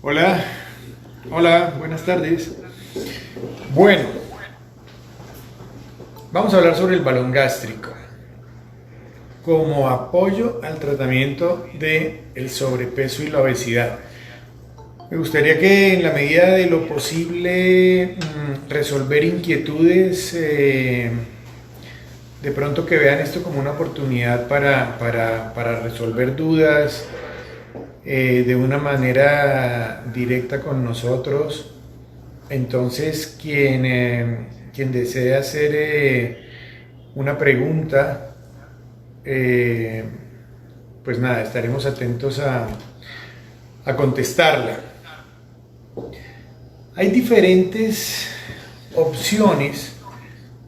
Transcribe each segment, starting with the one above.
Hola, hola, buenas tardes. Bueno, vamos a hablar sobre el balón gástrico como apoyo al tratamiento del sobrepeso y la obesidad. Me gustaría que en la medida de lo posible resolver inquietudes, de pronto que vean esto como una oportunidad para resolver dudas de una manera directa con nosotros. Entonces, quien desee hacer una pregunta, eh, pues nada, estaremos atentos a contestarla. Hay diferentes opciones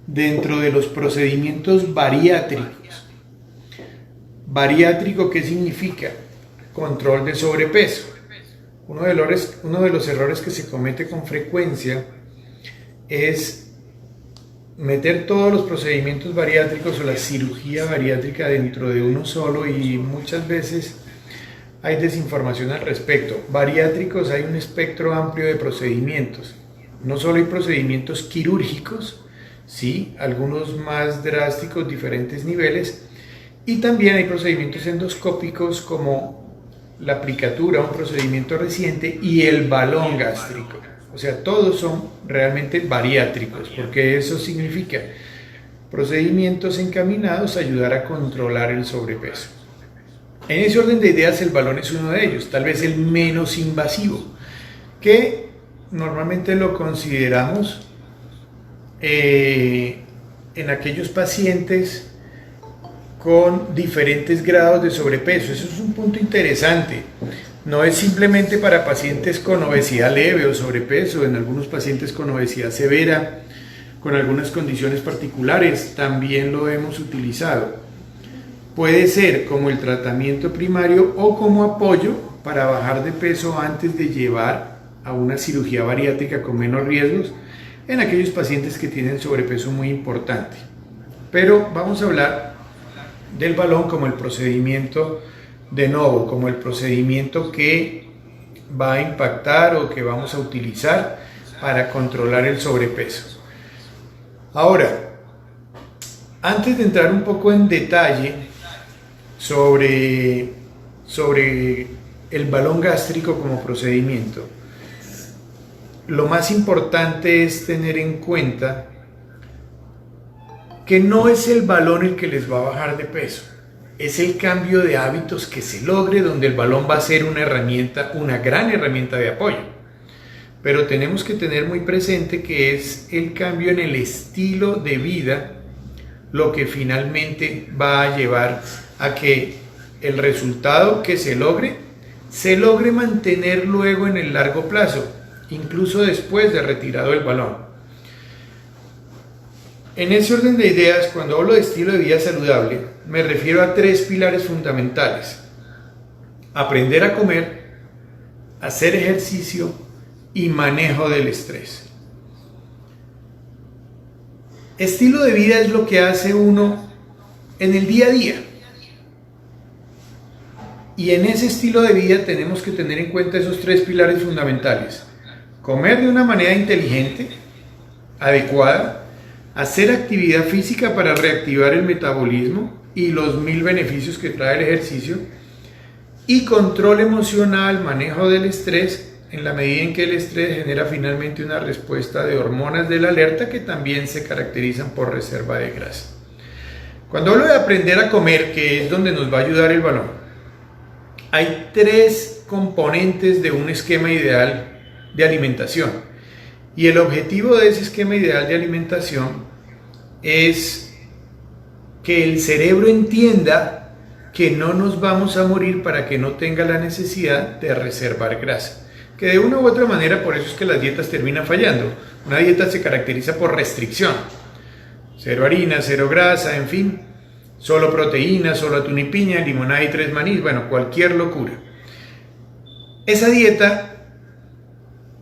dentro de los procedimientos bariátricos. ¿Bariátrico qué significa? Control de sobrepeso. Uno de los errores que se comete con frecuencia es meter todos los procedimientos bariátricos o la cirugía bariátrica dentro de uno solo, y muchas veces hay desinformación al respecto. Bariátricos, hay un espectro amplio de procedimientos. No solo hay procedimientos quirúrgicos, sí, algunos más drásticos, diferentes niveles, y también hay procedimientos endoscópicos como la aplicatura, un procedimiento reciente, y el balón gástrico. O sea, todos son realmente bariátricos, porque eso significa procedimientos encaminados a ayudar a controlar el sobrepeso. En ese orden de ideas, el balón es uno de ellos, tal vez el menos invasivo, que normalmente lo consideramos en aquellos pacientes con diferentes grados de sobrepeso. Eso es un punto interesante. No es simplemente para pacientes con obesidad leve o sobrepeso, en algunos pacientes con obesidad severa, con algunas condiciones particulares, también lo hemos utilizado. Puede ser como el tratamiento primario o como apoyo para bajar de peso antes de llevar a una cirugía bariátrica con menos riesgos en aquellos pacientes que tienen sobrepeso muy importante. Pero vamos a hablar del balón como el procedimiento de novo, como el procedimiento que va a impactar o que vamos a utilizar para controlar el sobrepeso. Ahora, antes de entrar un poco en detalle sobre el balón gástrico como procedimiento, lo más importante es tener en cuenta que no es el balón el que les va a bajar de peso, es el cambio de hábitos que se logre, donde el balón va a ser una herramienta, una gran herramienta de apoyo. Pero tenemos que tener muy presente que es el cambio en el estilo de vida lo que finalmente va a llevar a que el resultado que se logre mantener luego en el largo plazo, incluso después de retirado el balón. En ese orden de ideas, cuando hablo de estilo de vida saludable, me refiero a tres pilares fundamentales: aprender a comer, hacer ejercicio y manejo del estrés. Estilo de vida es lo que hace uno en el día a día. Y en ese estilo de vida tenemos que tener en cuenta esos tres pilares fundamentales: comer de una manera inteligente, adecuada, hacer actividad física para reactivar el metabolismo y los 1000 beneficios que trae el ejercicio, y control emocional, manejo del estrés, en la medida en que el estrés genera finalmente una respuesta de hormonas de la alerta que también se caracterizan por reserva de grasa. Cuando hablo de aprender a comer, que es donde nos va a ayudar el balón, hay tres componentes de un esquema ideal de alimentación. Y el objetivo de ese esquema ideal de alimentación es que el cerebro entienda que no nos vamos a morir para que no tenga la necesidad de reservar grasa. Que de una u otra manera, por eso es que las dietas terminan fallando. Una dieta se caracteriza por restricción. Cero harina, cero grasa, en fin. Solo proteína, solo atún y piña, limonada y 3 manís, bueno, cualquier locura. Esa dieta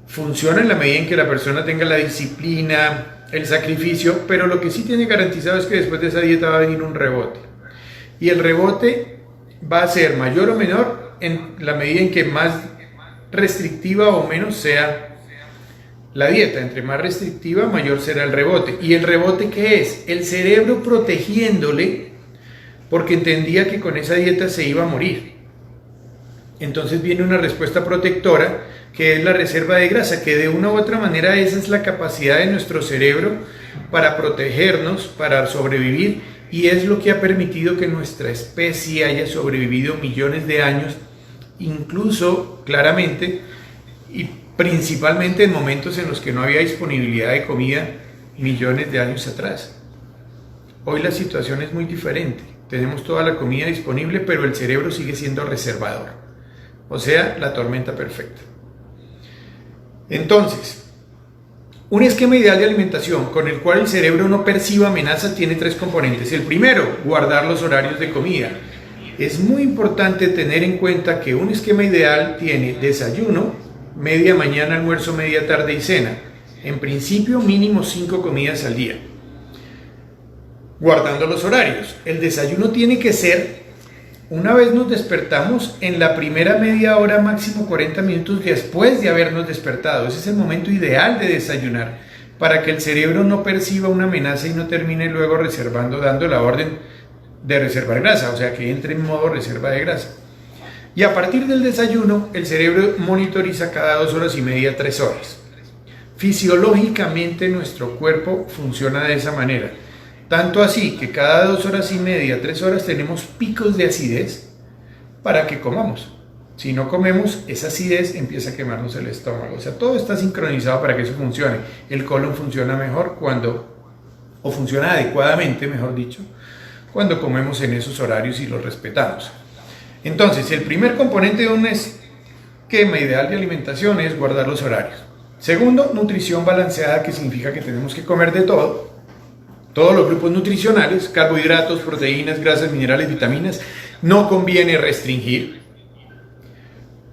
funciona en la medida en que la persona tenga la disciplina, el sacrificio, pero lo que sí tiene garantizado es que después de esa dieta va a venir un rebote. Y el rebote va a ser mayor o menor en la medida en que más restrictiva o menos sea la dieta. Entre más restrictiva, mayor será el rebote. ¿Y el rebote qué es? El cerebro protegiéndole porque entendía que con esa dieta se iba a morir. Entonces viene una respuesta protectora que es la reserva de grasa, que de una u otra manera esa es la capacidad de nuestro cerebro para protegernos, para sobrevivir, y es lo que ha permitido que nuestra especie haya sobrevivido millones de años, incluso claramente y principalmente en momentos en los que no había disponibilidad de comida millones de años atrás. Hoy la situación es muy diferente, tenemos toda la comida disponible, pero el cerebro sigue siendo reservador, o sea, la tormenta perfecta. Entonces, un esquema ideal de alimentación con el cual el cerebro no perciba amenazas tiene tres componentes. El primero, guardar los horarios de comida. Es muy importante tener en cuenta que un esquema ideal tiene desayuno, media mañana, almuerzo, media tarde y cena. En principio, mínimo 5 comidas al día. Guardando los horarios. El desayuno tiene que ser, una vez nos despertamos, en la primera media hora, máximo 40 minutos después de habernos despertado. Ese es el momento ideal de desayunar, para que el cerebro no perciba una amenaza y no termine luego reservando, dando la orden de reservar grasa, o sea, que entre en modo reserva de grasa. Y a partir del desayuno, el cerebro monitoriza cada 2 horas y media, 3 horas. Fisiológicamente nuestro cuerpo funciona de esa manera. Tanto así que cada 2 horas y media, 3 horas tenemos picos de acidez para que comamos. Si no comemos, esa acidez empieza a quemarnos el estómago. O sea, todo está sincronizado para que eso funcione. El colon funciona mejor o funciona adecuadamente, mejor dicho, cuando comemos en esos horarios y los respetamos. Entonces, el primer componente de un esquema ideal de alimentación es guardar los horarios. Segundo, nutrición balanceada, que significa que tenemos que comer de todo. Todos los grupos nutricionales, carbohidratos, proteínas, grasas, minerales, vitaminas, no conviene restringir.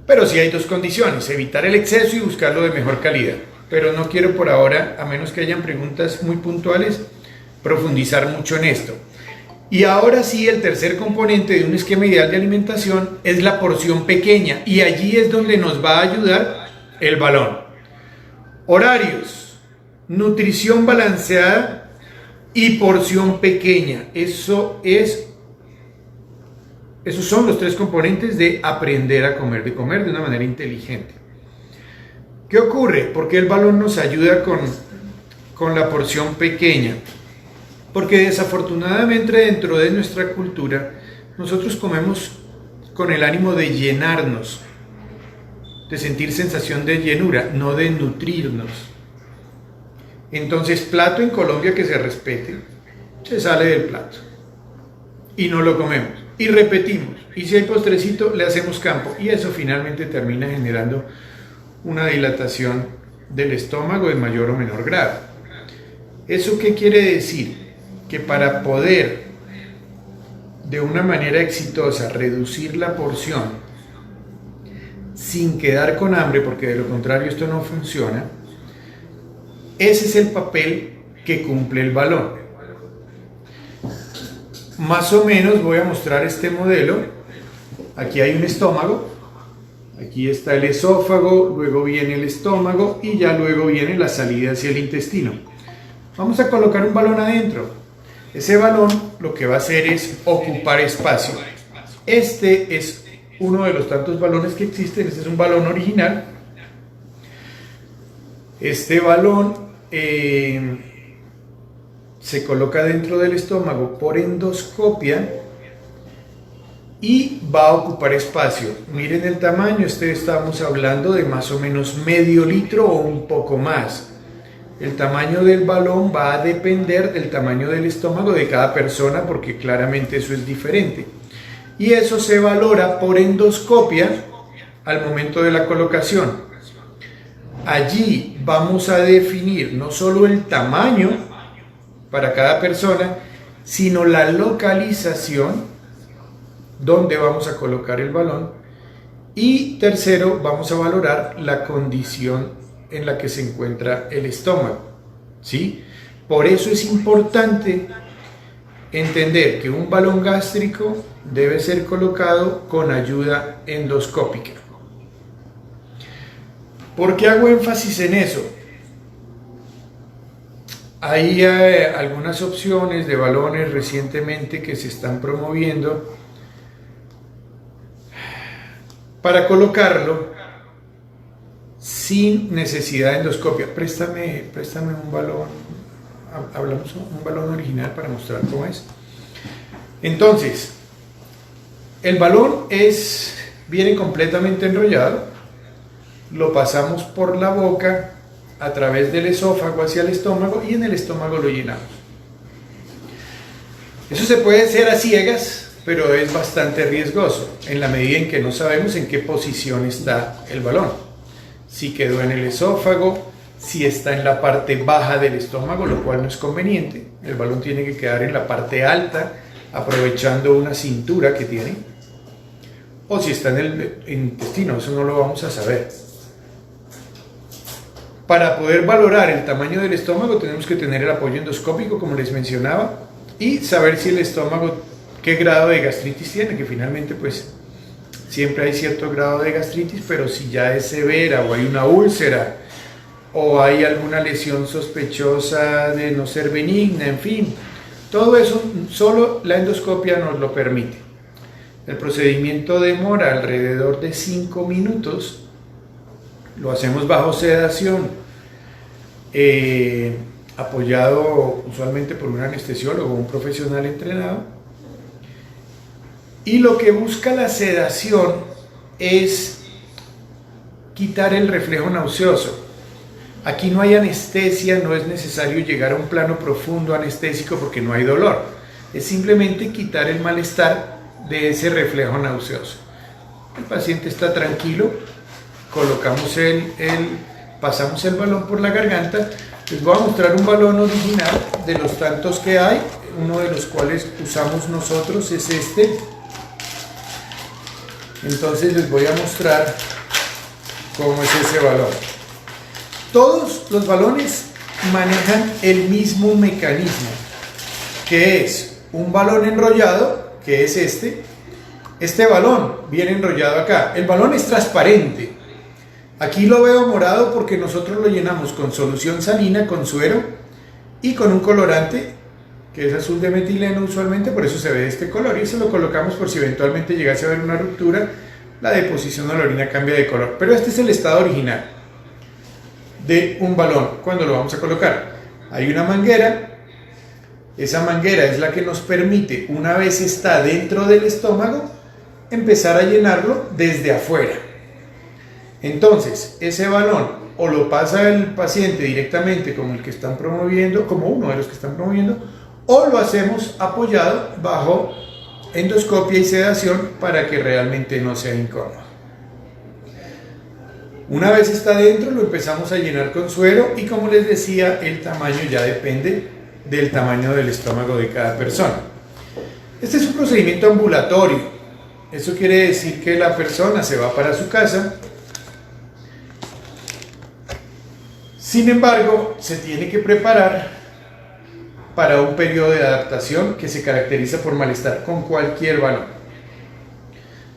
Pero sí hay 2 condiciones, evitar el exceso y buscarlo de mejor calidad. Pero no quiero por ahora, a menos que hayan preguntas muy puntuales, profundizar mucho en esto. Y ahora sí, el tercer componente de un esquema ideal de alimentación es la porción pequeña, y allí es donde nos va a ayudar el balón. Horarios, nutrición balanceada y porción pequeña. Esos son los 3 componentes de aprender a comer, de comer de una manera inteligente. ¿Qué ocurre? ¿Por qué el balón nos ayuda con la porción pequeña? Porque desafortunadamente dentro de nuestra cultura nosotros comemos con el ánimo de llenarnos, de sentir sensación de llenura, no de nutrirnos. Entonces, plato en Colombia que se respete, se sale del plato y no lo comemos y repetimos, y si hay postrecito le hacemos campo, y eso finalmente termina generando una dilatación del estómago de mayor o menor grado. ¿Eso qué quiere decir? Que para poder de una manera exitosa reducir la porción sin quedar con hambre, porque de lo contrario esto no funciona, ese es el papel que cumple el balón. Más o menos voy a mostrar este modelo. Aquí hay un estómago, aquí está el esófago, luego viene el estómago y ya luego viene la salida hacia el intestino. Vamos a colocar un balón adentro. Ese balón lo que va a hacer es ocupar espacio. Este es uno de los tantos balones que existen. Este es un balón original. Este balón se coloca dentro del estómago por endoscopia y va a ocupar espacio. Miren el tamaño. Estamos hablando de más o menos medio litro o un poco más. El tamaño del balón va a depender del tamaño del estómago de cada persona, porque claramente eso es diferente. Y eso se valora por endoscopia al momento de la colocación. Allí vamos a definir no solo el tamaño para cada persona, sino la localización donde vamos a colocar el balón. Y tercero, vamos a valorar la condición en la que se encuentra el estómago, ¿sí? Por eso es importante entender que un balón gástrico debe ser colocado con ayuda endoscópica. ¿Por qué hago énfasis en eso? Hay algunas opciones de balones recientemente que se están promoviendo para colocarlo sin necesidad de endoscopia. Préstame un balón, hablamos un balón original para mostrar cómo es. Entonces, el balón viene completamente enrollado, lo pasamos por la boca a través del esófago hacia el estómago y en el estómago lo llenamos. Eso se puede hacer a ciegas, pero es bastante riesgoso en la medida en que no sabemos en qué posición está el balón. Si quedó en el esófago, si está en la parte baja del estómago, lo cual no es conveniente. El balón tiene que quedar en la parte alta, aprovechando una cintura que tiene. O si está en el intestino, eso no lo vamos a saber. Para poder valorar el tamaño del estómago tenemos que tener el apoyo endoscópico, como les mencionaba, y saber si el estómago, qué grado de gastritis tiene, que finalmente pues siempre hay cierto grado de gastritis, pero si ya es severa o hay una úlcera o hay alguna lesión sospechosa de no ser benigna, en fin, todo eso solo la endoscopia nos lo permite. El procedimiento demora alrededor de 5 minutos. Lo hacemos bajo sedación, apoyado usualmente por un anestesiólogo o un profesional entrenado. Y lo que busca la sedación es quitar el reflejo nauseoso. Aquí no hay anestesia, no es necesario llegar a un plano profundo anestésico porque no hay dolor. Es simplemente quitar el malestar de ese reflejo nauseoso. El paciente está tranquilo. Colocamos pasamos el balón por la garganta. Les voy a mostrar un balón original de los tantos que hay. Uno de los cuales usamos nosotros es este. Entonces les voy a mostrar cómo es ese balón. Todos los balones manejan el mismo mecanismo, que es un balón enrollado, que es este. Este balón viene enrollado acá. El balón es transparente. Aquí lo veo morado porque nosotros lo llenamos con solución salina, con suero y con un colorante que es azul de metileno usualmente, por eso se ve de este color, y se lo colocamos por si eventualmente llegase a haber una ruptura, la deposición de la orina cambia de color. Pero este es el estado original de un balón cuando lo vamos a colocar. Hay una manguera, esa manguera es la que nos permite, una vez está dentro del estómago, empezar a llenarlo desde afuera. Entonces, ese balón o lo pasa el paciente directamente como el que están promoviendo, como uno de los que están promoviendo, o lo hacemos apoyado bajo endoscopia y sedación para que realmente no sea incómodo. Una vez está dentro, lo empezamos a llenar con suero y, como les decía, el tamaño ya depende del tamaño del estómago de cada persona. Este es un procedimiento ambulatorio. Eso quiere decir que la persona se va para su casa. Sin embargo, se tiene que preparar para un periodo de adaptación que se caracteriza por malestar con cualquier balón.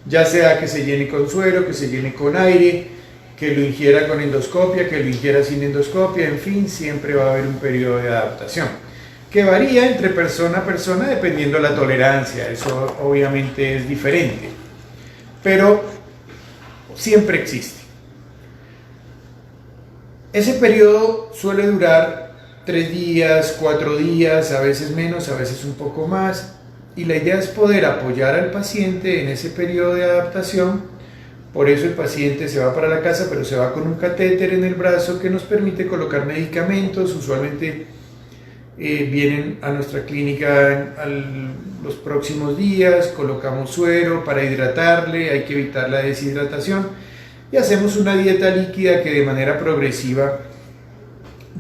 Ya sea que se llene con suero, que se llene con aire, que lo ingiera con endoscopia, que lo ingiera sin endoscopia, en fin, siempre va a haber un periodo de adaptación que varía entre persona a persona dependiendo de la tolerancia. Eso obviamente es diferente, pero siempre existe. Ese periodo suele durar 3 días, 4 días, a veces menos, a veces un poco más, y la idea es poder apoyar al paciente en ese periodo de adaptación. Por eso el paciente se va para la casa, pero se va con un catéter en el brazo que nos permite colocar medicamentos. Usualmente vienen a nuestra clínica los próximos días, colocamos suero para hidratarle, hay que evitar la deshidratación, y hacemos una dieta líquida que de manera progresiva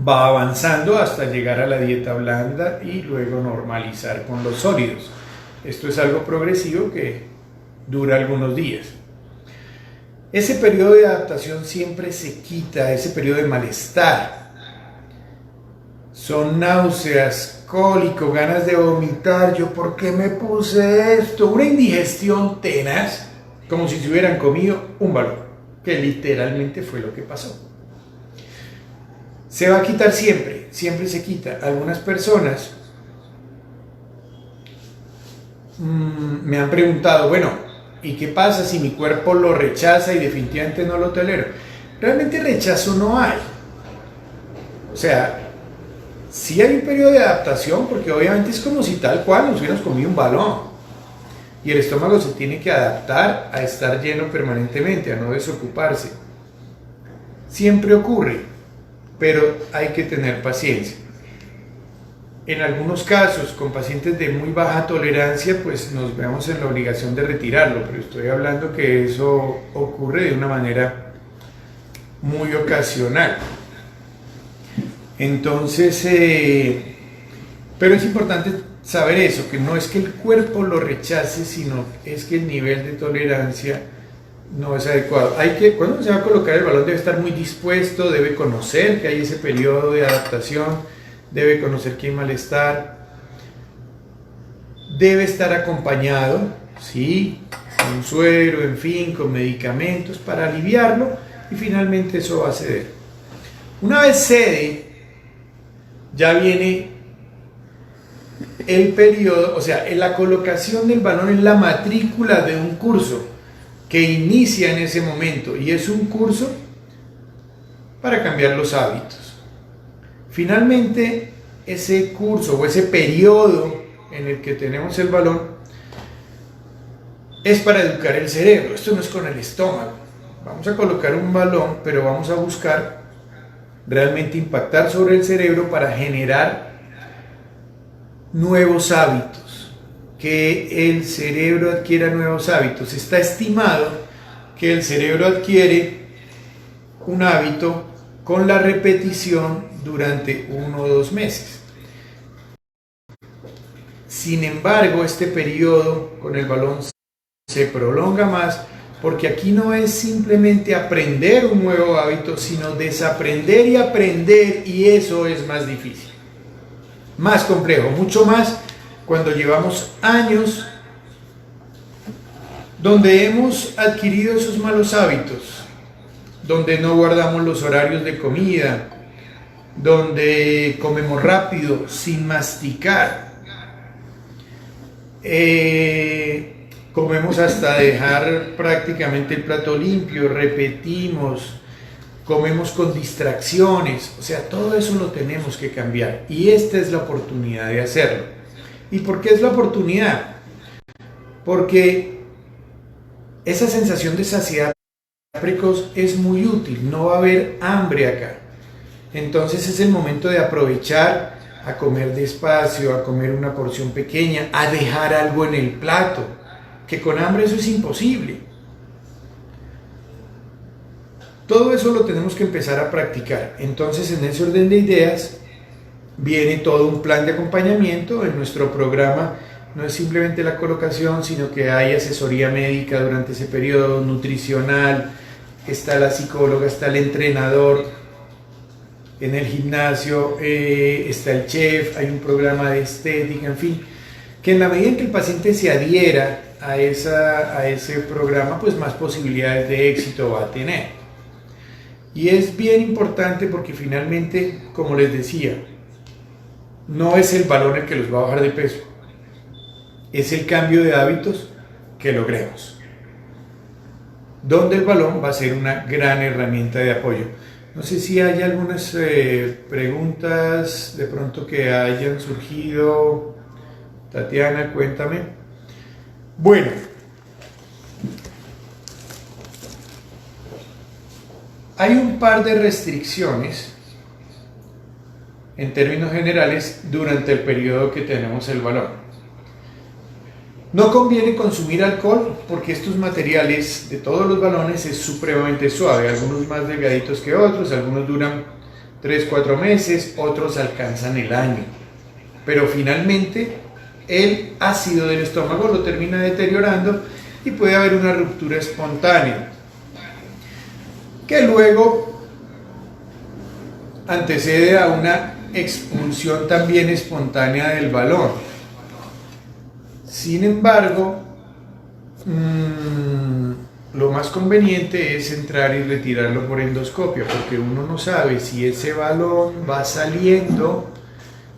va avanzando hasta llegar a la dieta blanda y luego normalizar con los sólidos. Esto es algo progresivo que dura algunos días. Ese periodo de adaptación siempre se quita, ese periodo de malestar. son náuseas, cólico, ganas de vomitar. ¿Yo por qué me puse esto? Una indigestión tenaz, como si se hubieran comido un balón, que literalmente fue lo que pasó. Se va a quitar siempre, siempre se quita. Algunas personas me han preguntado, bueno, ¿y qué pasa si mi cuerpo lo rechaza y definitivamente no lo tolero? Realmente rechazo no hay. O sea, sí hay un periodo de adaptación, porque obviamente es como si tal cual nos hubiéramos comido un balón. Y el estómago se tiene que adaptar a estar lleno permanentemente, a no desocuparse. Siempre ocurre, pero hay que tener paciencia. En algunos casos, con pacientes de muy baja tolerancia, pues nos vemos en la obligación de retirarlo, pero estoy hablando que eso ocurre de una manera muy ocasional. Entonces, pero es importante saber eso, que no es que el cuerpo lo rechace, sino es que el nivel de tolerancia no es adecuado. Cuando se va a colocar el balón, debe estar muy dispuesto, debe conocer que hay ese periodo de adaptación, debe conocer que hay malestar, debe estar acompañado, ¿sí?, con suero, en fin, con medicamentos para aliviarlo, y finalmente eso va a ceder. Una vez cede, ya viene el periodo, o sea, la colocación del balón en la matrícula de un curso que inicia en ese momento, y es un curso para cambiar los hábitos. Finalmente, ese curso o ese periodo en el que tenemos el balón es para educar el cerebro. Esto no es con el estómago. Vamos a colocar un balón, pero vamos a buscar realmente impactar sobre el cerebro para generar nuevos hábitos, que el cerebro adquiera nuevos hábitos. Está estimado que el cerebro adquiere un hábito con la repetición durante 1 o 2 meses. Sin embargo, este periodo con el balón se prolonga más, porque aquí no es simplemente aprender un nuevo hábito, sino desaprender y aprender, y eso es más difícil, más complejo, mucho más cuando llevamos años donde hemos adquirido esos malos hábitos, donde no guardamos los horarios de comida, donde comemos rápido, sin masticar, comemos hasta dejar prácticamente el plato limpio, repetimos, comemos con distracciones. O sea, todo eso lo tenemos que cambiar, y esta es la oportunidad de hacerlo. ¿Y por qué es la oportunidad? Porque esa sensación de saciedad precoz es muy útil, no va a haber hambre acá. Entonces es el momento de aprovechar a comer despacio, a comer una porción pequeña, a dejar algo en el plato, que con hambre eso es imposible. Todo eso lo tenemos que empezar a practicar. Entonces, en ese orden de ideas viene todo un plan de acompañamiento. En nuestro programa no es simplemente la colocación, sino que hay asesoría médica durante ese periodo, nutricional, está la psicóloga, está el entrenador. En el gimnasio está el chef, hay un programa de estética, en fin, que en la medida en que el paciente se adhiera a ese programa, pues más posibilidades de éxito va a tener. Y es bien importante porque finalmente, como les decía, no es el balón el que los va a bajar de peso, es el cambio de hábitos que logremos, donde el balón va a ser una gran herramienta de apoyo. No sé si hay algunas preguntas de pronto que hayan surgido. Tatiana, cuéntame. Bueno, hay un par de restricciones en términos generales durante el periodo que tenemos el balón. No conviene consumir alcohol porque estos materiales de todos los balones es supremamente suave, algunos más delgaditos que otros, algunos duran 3-4 meses, otros alcanzan el año. Pero finalmente el ácido del estómago lo termina deteriorando y puede haber una ruptura espontánea, que luego antecede a una expulsión también espontánea del balón. Sin embargo, lo más conveniente es entrar y retirarlo por endoscopia, porque uno no sabe si ese balón va saliendo,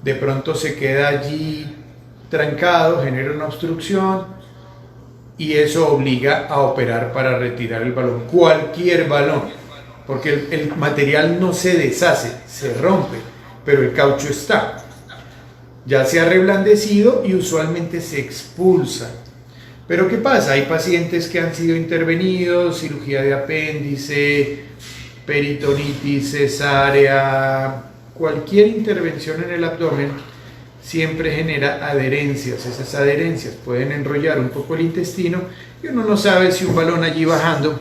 de pronto se queda allí trancado, genera una obstrucción y eso obliga a operar para retirar el balón, cualquier balón, porque el material no se deshace, se rompe, pero el caucho está, ya se ha reblandecido y usualmente se expulsa. Pero ¿qué pasa? Hay pacientes que han sido intervenidos, cirugía de apéndice, peritonitis, cesárea, cualquier intervención en el abdomen siempre genera adherencias. Esas adherencias pueden enrollar un poco el intestino y uno no sabe si un balón allí bajando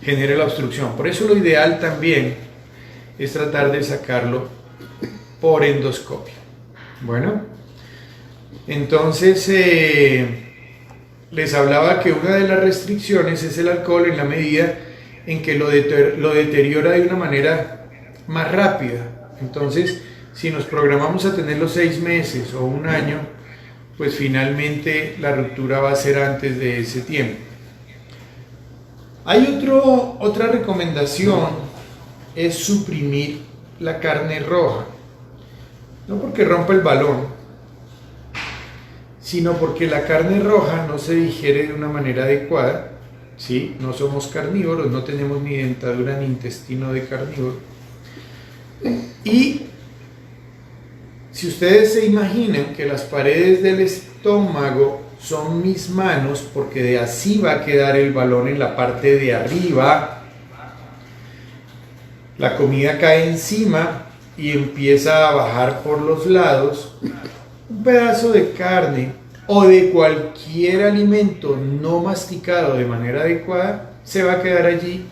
genera la obstrucción. Por eso lo ideal también es tratar de sacarlo por endoscopia. Bueno, entonces les hablaba que una de las restricciones es el alcohol en la medida en que lo deteriora de una manera más rápida. Entonces, si nos programamos a tenerlo 6 meses o 1 año, pues finalmente la ruptura va a ser antes de ese tiempo. Hay otra recomendación, es suprimir la carne roja. No porque rompa el balón, sino porque la carne roja no se digiere de una manera adecuada, ¿sí? No somos carnívoros, no tenemos ni dentadura ni intestino de carnívoro. Y si ustedes se imaginan que las paredes del estómago son mis manos, porque de así va a quedar el balón en la parte de arriba, la comida cae encima y empieza a bajar por los lados, un pedazo de carne o de cualquier alimento no masticado de manera adecuada se va a quedar allí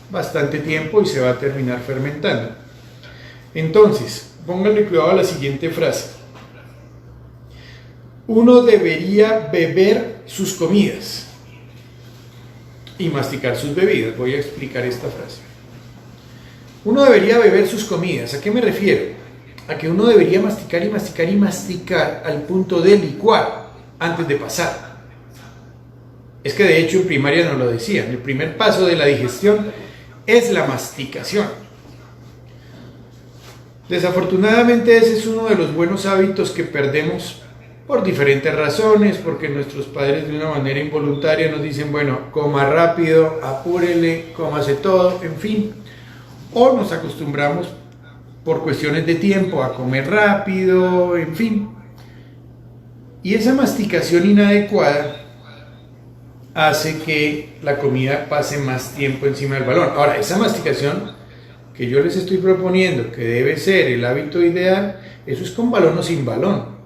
bastante tiempo y se va a terminar fermentando. Entonces, pónganle cuidado a la siguiente frase. Uno debería beber sus comidas y masticar sus bebidas. Voy a explicar esta frase. Uno debería beber sus comidas. ¿A qué me refiero? A que uno debería masticar y masticar y masticar al punto de licuar antes de pasar. Es que de hecho en primaria nos lo decían. El primer paso de la digestión es la masticación. Desafortunadamente ese es uno de los buenos hábitos que perdemos por diferentes razones, porque nuestros padres de una manera involuntaria nos dicen, bueno, coma rápido, apúrele, cómase todo, en fin. O nos acostumbramos por cuestiones de tiempo a comer rápido, en fin. Y esa masticación inadecuada hace que la comida pase más tiempo encima del balón. Ahora, esa masticación que yo les estoy proponiendo, que debe ser el hábito ideal, eso es con balón o sin balón,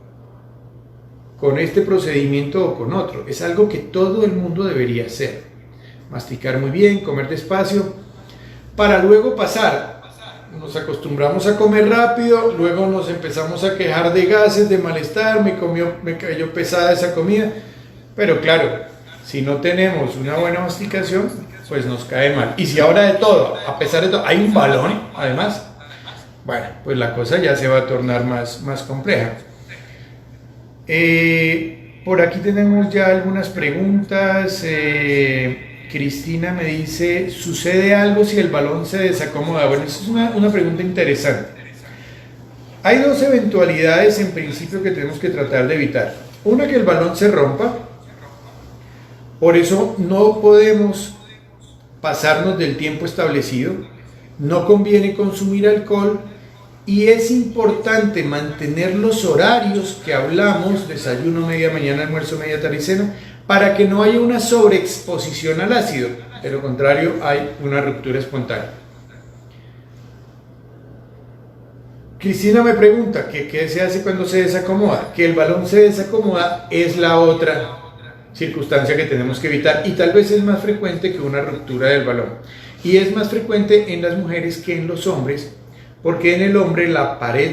con este procedimiento o con otro. Es algo que todo el mundo debería hacer. Masticar muy bien, comer despacio, para luego pasar. Nos acostumbramos a comer rápido, luego nos empezamos a quejar de gases, de malestar, me cayó pesada esa comida, pero claro, si no tenemos una buena masticación, pues nos cae mal. Y si ahora de todo, a pesar de todo, hay un balón, además, bueno, pues la cosa ya se va a tornar más compleja. Por aquí tenemos ya algunas preguntas. Cristina me dice, ¿sucede algo si el balón se desacomoda? Bueno, esa es una pregunta interesante. Hay 2 eventualidades en principio que tenemos que tratar de evitar. Una, que el balón se rompa. Por eso no podemos pasarnos del tiempo establecido. No conviene consumir alcohol. Y es importante mantener los horarios que hablamos, desayuno, media mañana, almuerzo, media tarde y cena, para que no haya una sobreexposición al ácido. De lo contrario, hay una ruptura espontánea. Cristina me pregunta que qué se hace cuando se desacomoda. Que el balón se desacomoda es la otra circunstancia que tenemos que evitar, y tal vez es más frecuente que una ruptura del balón. Y es más frecuente en las mujeres que en los hombres, porque en el hombre la pared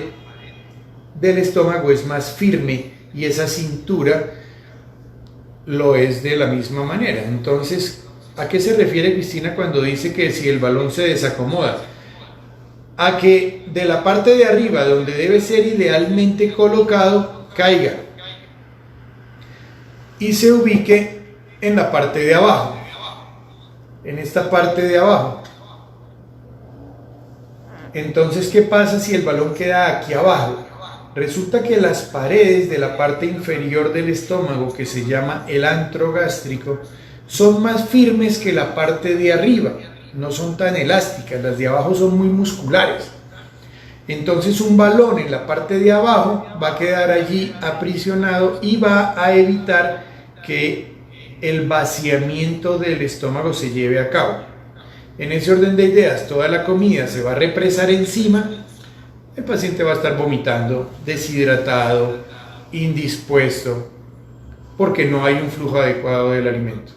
del estómago es más firme y esa cintura lo es de la misma manera. Entonces, ¿a qué se refiere Cristina cuando dice que si el balón se desacomoda? a que de la parte de arriba, donde debe ser idealmente colocado, caiga y se ubique en la parte de abajo, en esta parte de abajo. Entonces, ¿qué pasa si el balón queda aquí abajo? Resulta que las paredes de la parte inferior del estómago, que se llama el antro gástrico, son más firmes que la parte de arriba, no son tan elásticas, las de abajo son muy musculares. Entonces un balón en la parte de abajo va a quedar allí aprisionado y va a evitar que el vaciamiento del estómago se lleve a cabo. En ese orden de ideas, toda la comida se va a represar encima, el paciente va a estar vomitando, deshidratado, indispuesto, porque no hay un flujo adecuado del alimento.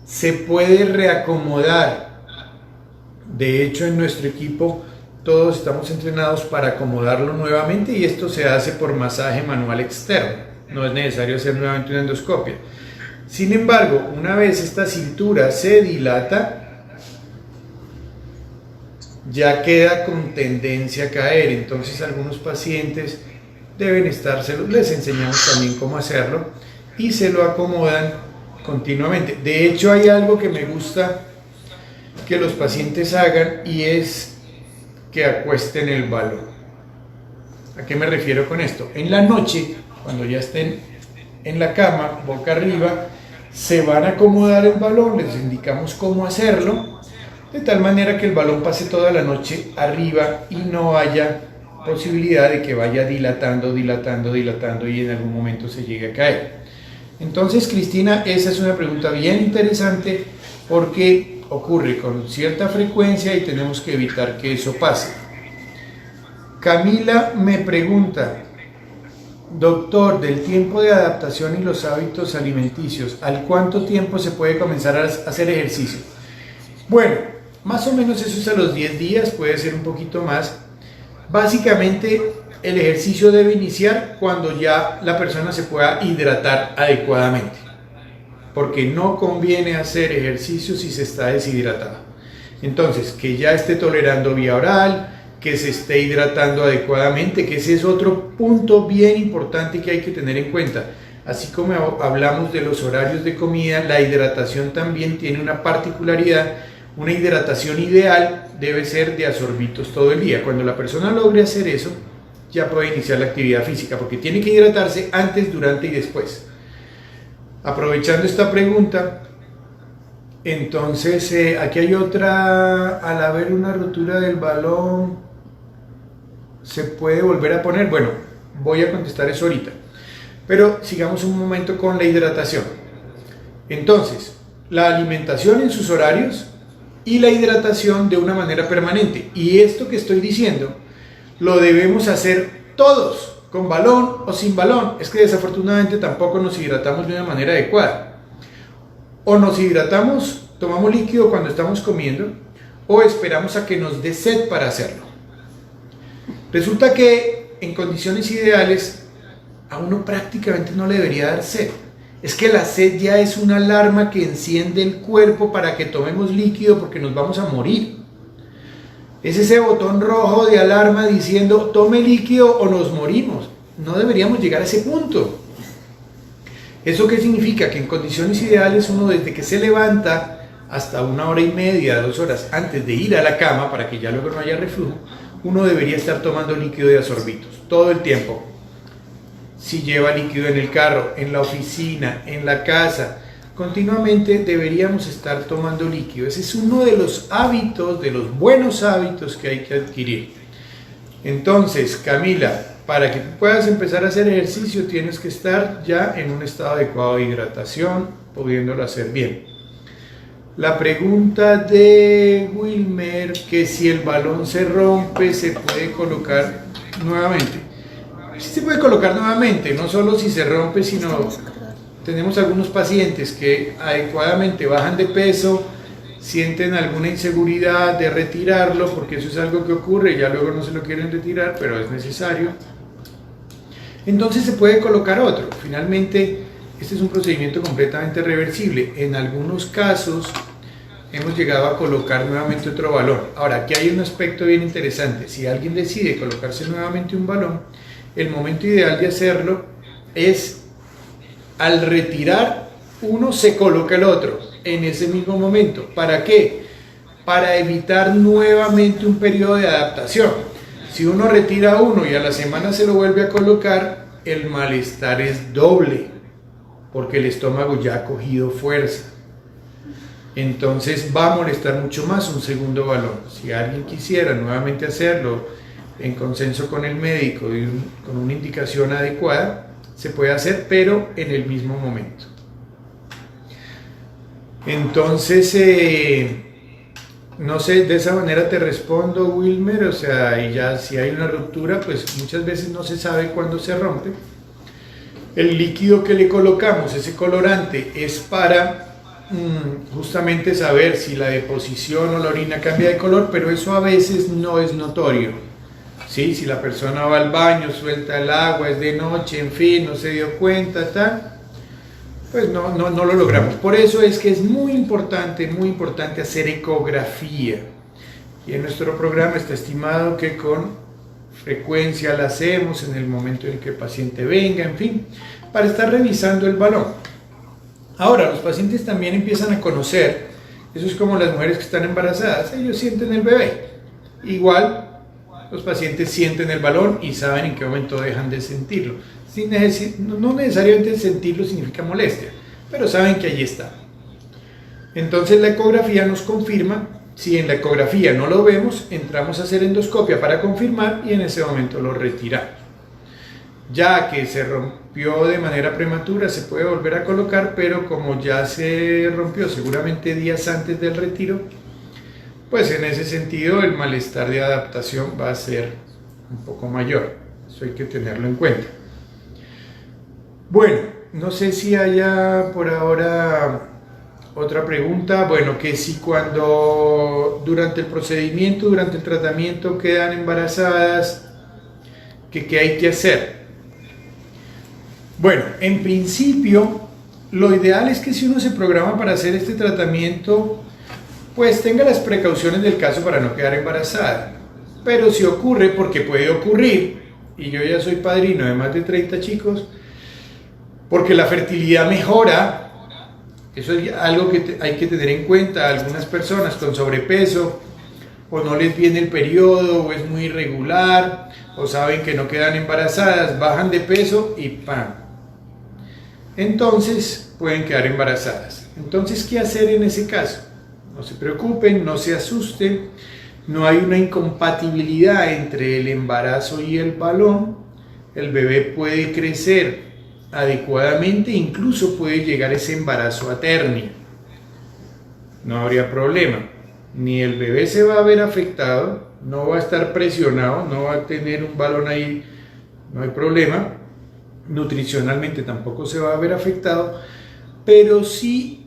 Se puede reacomodar. De hecho, en nuestro equipo todos estamos entrenados para acomodarlo nuevamente y esto se hace por masaje manual externo. No es necesario hacer nuevamente una endoscopia. Sin embargo, una vez esta cintura se dilata, ya queda con tendencia a caer. Entonces algunos pacientes deben estárselo, les enseñamos también cómo hacerlo y se lo acomodan continuamente. De hecho, hay algo que me gusta que los pacientes hagan y es que acuesten el balón. ¿A qué me refiero con esto? En la noche, cuando ya estén en la cama, boca arriba, se van a acomodar el balón, les indicamos cómo hacerlo, de tal manera que el balón pase toda la noche arriba y no haya posibilidad de que vaya dilatando, dilatando, dilatando y en algún momento se llegue a caer. Entonces, Cristina, esa es una pregunta bien interesante porque ocurre con cierta frecuencia y tenemos que evitar que eso pase. Camila me pregunta, doctor, del tiempo de adaptación y los hábitos alimenticios, ¿al cuánto tiempo se puede comenzar a hacer ejercicio? Bueno, más o menos eso es a los 10 días, puede ser un poquito más. Básicamente, el ejercicio debe iniciar cuando ya la persona se pueda hidratar adecuadamente, porque no conviene hacer ejercicio si se está deshidratado. Entonces, que ya esté tolerando vía oral, que se esté hidratando adecuadamente, que ese es otro punto bien importante que hay que tener en cuenta. Así como hablamos de los horarios de comida, la hidratación también tiene una particularidad. Una hidratación ideal debe ser de a sorbitos todo el día. Cuando la persona logre hacer eso, ya puede iniciar la actividad física, porque tiene que hidratarse antes, durante y después. Aprovechando esta pregunta, entonces aquí hay otra. Al haber una rotura del balón, ¿se puede volver a poner? Bueno, voy a contestar eso ahorita, pero sigamos un momento con la hidratación. Entonces, la alimentación en sus horarios y la hidratación de una manera permanente. Y esto que estoy diciendo lo debemos hacer todos, con balón o sin balón. Es que desafortunadamente tampoco nos hidratamos de una manera adecuada. O nos hidratamos, tomamos líquido cuando estamos comiendo, o esperamos a que nos dé sed para hacerlo. Resulta que en condiciones ideales a uno prácticamente no le debería dar sed. Es que la sed ya es una alarma que enciende el cuerpo para que tomemos líquido porque nos vamos a morir. Es ese botón rojo de alarma diciendo tome líquido o nos morimos. No deberíamos llegar a ese punto. ¿Eso qué significa? Que en condiciones ideales uno desde que se levanta hasta 1 hora y media, 2 horas antes de ir a la cama para que ya luego no haya reflujo, uno debería estar tomando líquido de a sorbitos todo el tiempo. Si lleva líquido en el carro, en la oficina, en la casa, continuamente deberíamos estar tomando líquido. Ese es uno de los hábitos, de los buenos hábitos que hay que adquirir. Entonces, Camila, para que tú puedas empezar a hacer ejercicio tienes que estar ya en un estado adecuado de hidratación, pudiéndolo hacer bien. La pregunta de Wilmer, que si el balón se rompe, ¿se puede colocar nuevamente? Sí se puede colocar nuevamente, no solo si se rompe, sino tenemos algunos pacientes que adecuadamente bajan de peso, sienten alguna inseguridad de retirarlo, porque eso es algo que ocurre, ya luego no se lo quieren retirar, pero es necesario. Entonces se puede colocar otro. Finalmente, este es un procedimiento completamente reversible. En algunos casos, hemos llegado a colocar nuevamente otro balón. Ahora, aquí hay un aspecto bien interesante. Si alguien decide colocarse nuevamente un balón, el momento ideal de hacerlo es al retirar uno se coloca el otro en ese mismo momento. ¿Para qué? Para evitar nuevamente un periodo de adaptación. Si uno retira uno y a la semana se lo vuelve a colocar, el malestar es doble, porque el estómago ya ha cogido fuerza. Entonces va a molestar mucho más un segundo balón. Si alguien quisiera nuevamente hacerlo en consenso con el médico y con una indicación adecuada, se puede hacer, pero en el mismo momento. Entonces, no sé, de esa manera te respondo, Wilmer. O sea, y ya si hay una ruptura, pues muchas veces no se sabe cuándo se rompe. El líquido que le colocamos, ese colorante, es para justamente saber si la deposición o la orina cambia de color, pero eso a veces no es notorio. ¿Sí? Si la persona va al baño, suelta el agua, es de noche, en fin, no se dio cuenta, tal, pues no lo logramos. Por eso es que es muy importante hacer ecografía. Y en nuestro programa está estimado que con frecuencia la hacemos en el momento en que el paciente venga, en fin, para estar revisando el balón. Ahora, los pacientes también empiezan a conocer, eso es como las mujeres que están embarazadas, ellos sienten el bebé. Igual, los pacientes sienten el balón y saben en qué momento dejan de sentirlo. No necesariamente sentirlo significa molestia, pero saben que allí está. Entonces la ecografía nos confirma. Si en la ecografía no lo vemos, entramos a hacer endoscopia para confirmar y en ese momento lo retiramos. Ya que se rompió de manera prematura, se puede volver a colocar, pero como ya se rompió seguramente días antes del retiro, pues en ese sentido el malestar de adaptación va a ser un poco mayor. Eso hay que tenerlo en cuenta. Bueno, no sé si haya por ahora otra pregunta. Bueno, que si cuando durante el procedimiento, durante el tratamiento quedan embarazadas, ¿qué hay que hacer? Bueno, en principio, lo ideal es que si uno se programa para hacer este tratamiento, pues tenga las precauciones del caso para no quedar embarazada. Pero si ocurre, porque puede ocurrir, y yo ya soy padrino de más de 30 chicos, porque la fertilidad mejora, eso es algo que hay que tener en cuenta. Algunas personas con sobrepeso, o no les viene el periodo, o es muy irregular, o saben que no quedan embarazadas, bajan de peso y ¡pam! Entonces pueden quedar embarazadas. Entonces, ¿qué hacer en ese caso? No se preocupen, no se asusten, no hay una incompatibilidad entre el embarazo y el balón. El bebé puede crecer adecuadamente, incluso puede llegar ese embarazo a término. No habría problema. Ni el bebé se va a ver afectado, no va a estar presionado, no va a tener un balón ahí, no hay problema. Nutricionalmente tampoco se va a ver afectado, pero sí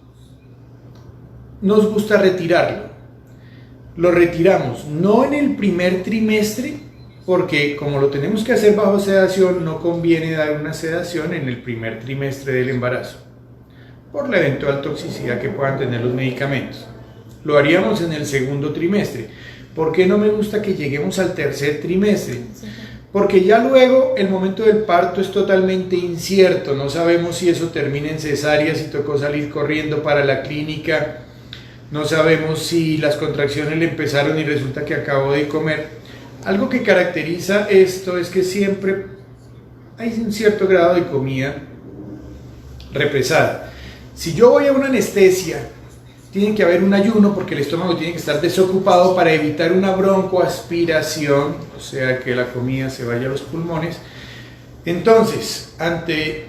nos gusta retirarlo. Lo retiramos no en el primer trimestre, porque como lo tenemos que hacer bajo sedación, no conviene dar una sedación en el primer trimestre del embarazo, por la eventual toxicidad que puedan tener los medicamentos. Lo haríamos en el segundo trimestre. ¿Por qué no me gusta que lleguemos al tercer trimestre? Porque ya luego el momento del parto es totalmente incierto, no sabemos si eso termina en cesárea, si tocó salir corriendo para la clínica, no sabemos si las contracciones le empezaron y resulta que acabó de comer. Algo que caracteriza esto es que siempre hay un cierto grado de comida represada. Si yo voy a una anestesia, tiene que haber un ayuno porque el estómago tiene que estar desocupado para evitar una broncoaspiración, o sea que la comida se vaya a los pulmones. Entonces, ante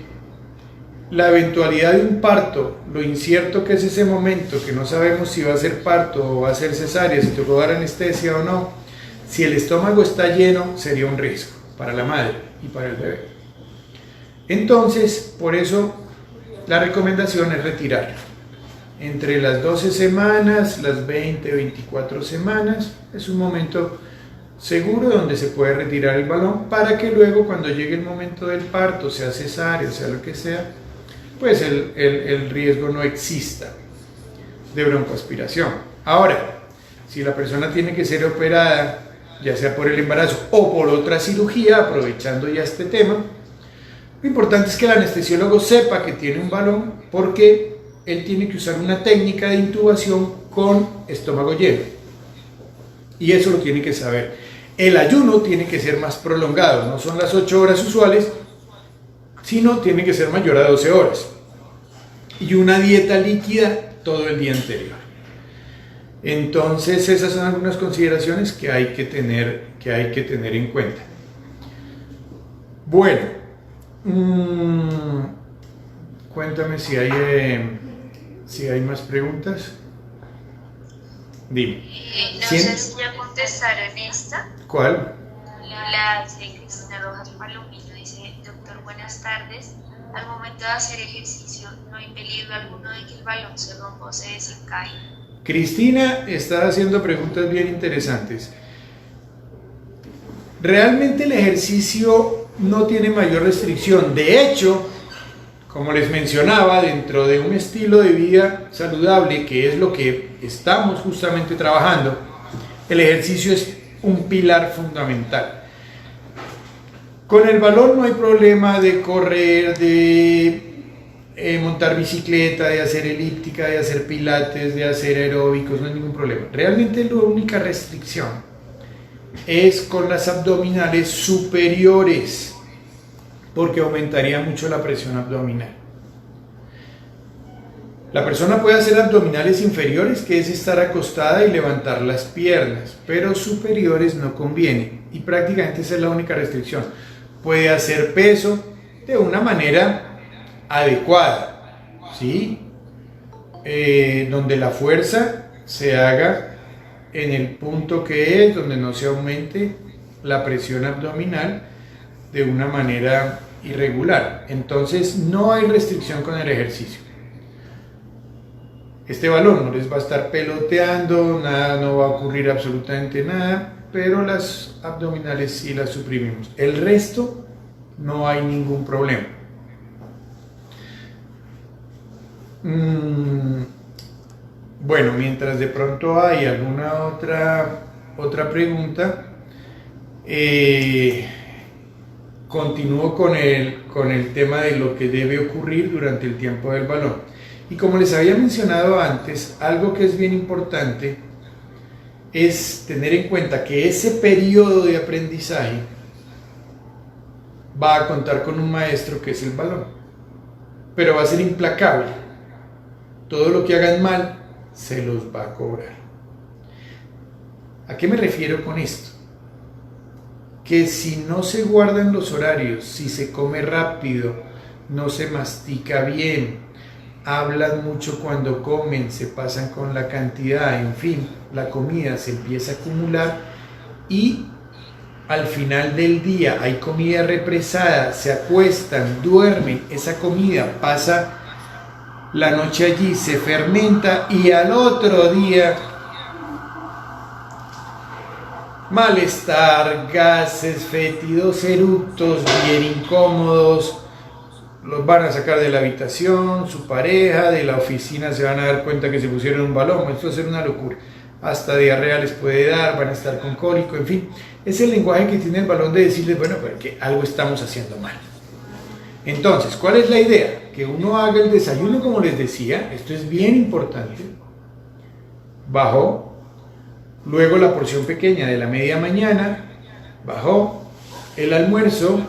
la eventualidad de un parto, lo incierto que es ese momento, que no sabemos si va a ser parto o va a ser cesárea, si tocó dar anestesia o no, si el estómago está lleno, sería un riesgo para la madre y para el bebé. Entonces, por eso la recomendación es retirarlo. Entre las 12 semanas, las 20, 24 semanas, es un momento seguro donde se puede retirar el balón para que luego cuando llegue el momento del parto, sea cesárea, sea lo que sea, pues el riesgo no exista de broncoaspiración. Ahora, si la persona tiene que ser operada, ya sea por el embarazo o por otra cirugía, aprovechando ya este tema, lo importante es que el anestesiólogo sepa que tiene un balón, porque él tiene que usar una técnica de intubación con estómago lleno. Y eso lo tiene que saber. El ayuno tiene que ser más prolongado, no son las 8 horas usuales, sino tiene que ser mayor a 12 horas. Y una dieta líquida todo el día anterior. Entonces esas son algunas consideraciones que hay que tener en cuenta. Bueno, cuéntame si hay más preguntas. Dime. No sé si ya contestaron esta. ¿Cuál? La de Cristina Rojas Palomino dice: doctor, buenas tardes. Al momento de hacer ejercicio, ¿no hay peligro alguno de que el balón se rompa o se desencadene? Cristina está haciendo preguntas bien interesantes. Realmente el ejercicio no tiene mayor restricción. De hecho, como les mencionaba, dentro de un estilo de vida saludable, que es lo que estamos justamente trabajando, el ejercicio es un pilar fundamental. Con el balón no hay problema de correr, de montar bicicleta, de hacer elíptica, de hacer pilates, de hacer aeróbicos, no hay ningún problema. Realmente la única restricción es con las abdominales superiores, porque aumentaría mucho la presión abdominal. La persona puede hacer abdominales inferiores, que es estar acostada y levantar las piernas, pero superiores no conviene, y prácticamente esa es la única restricción. Puede hacer peso de una manera adecuada, ¿sí? Donde la fuerza se haga en el punto que es, donde no se aumente la presión abdominal de una manera irregular. Entonces no hay restricción con el ejercicio. Este balón no les va a estar peloteando, nada, no va a ocurrir absolutamente nada, pero las abdominales sí las suprimimos. El resto no hay ningún problema. Bueno, mientras de pronto hay alguna otra pregunta, continúo con el tema de lo que debe ocurrir durante el tiempo del balón. Y como les había mencionado antes, algo que es bien importante es tener en cuenta que ese periodo de aprendizaje va a contar con un maestro, que es el balón, pero va a ser implacable. Todo lo que hagan mal se los va a cobrar. ¿A qué me refiero con esto? Que si no se guardan los horarios, si se come rápido, no se mastica bien, hablan mucho cuando comen, se pasan con la cantidad, en fin, la comida se empieza a acumular y al final del día hay comida represada, se acuestan, duermen, esa comida pasa la noche allí, se fermenta y al otro día malestar, gases, fétidos, eructos, bien incómodos. Los van a sacar de la habitación, su pareja, de la oficina se van a dar cuenta que se pusieron un balón. Esto va a ser una locura. Hasta diarrea les puede dar, van a estar con cólico, en fin. Es el lenguaje que tiene el balón de decirles, bueno, pero que algo estamos haciendo mal. Entonces, ¿cuál es la idea? Que uno haga el desayuno, como les decía, esto es bien importante. Bajó, luego la porción pequeña de la media mañana, bajó, el almuerzo,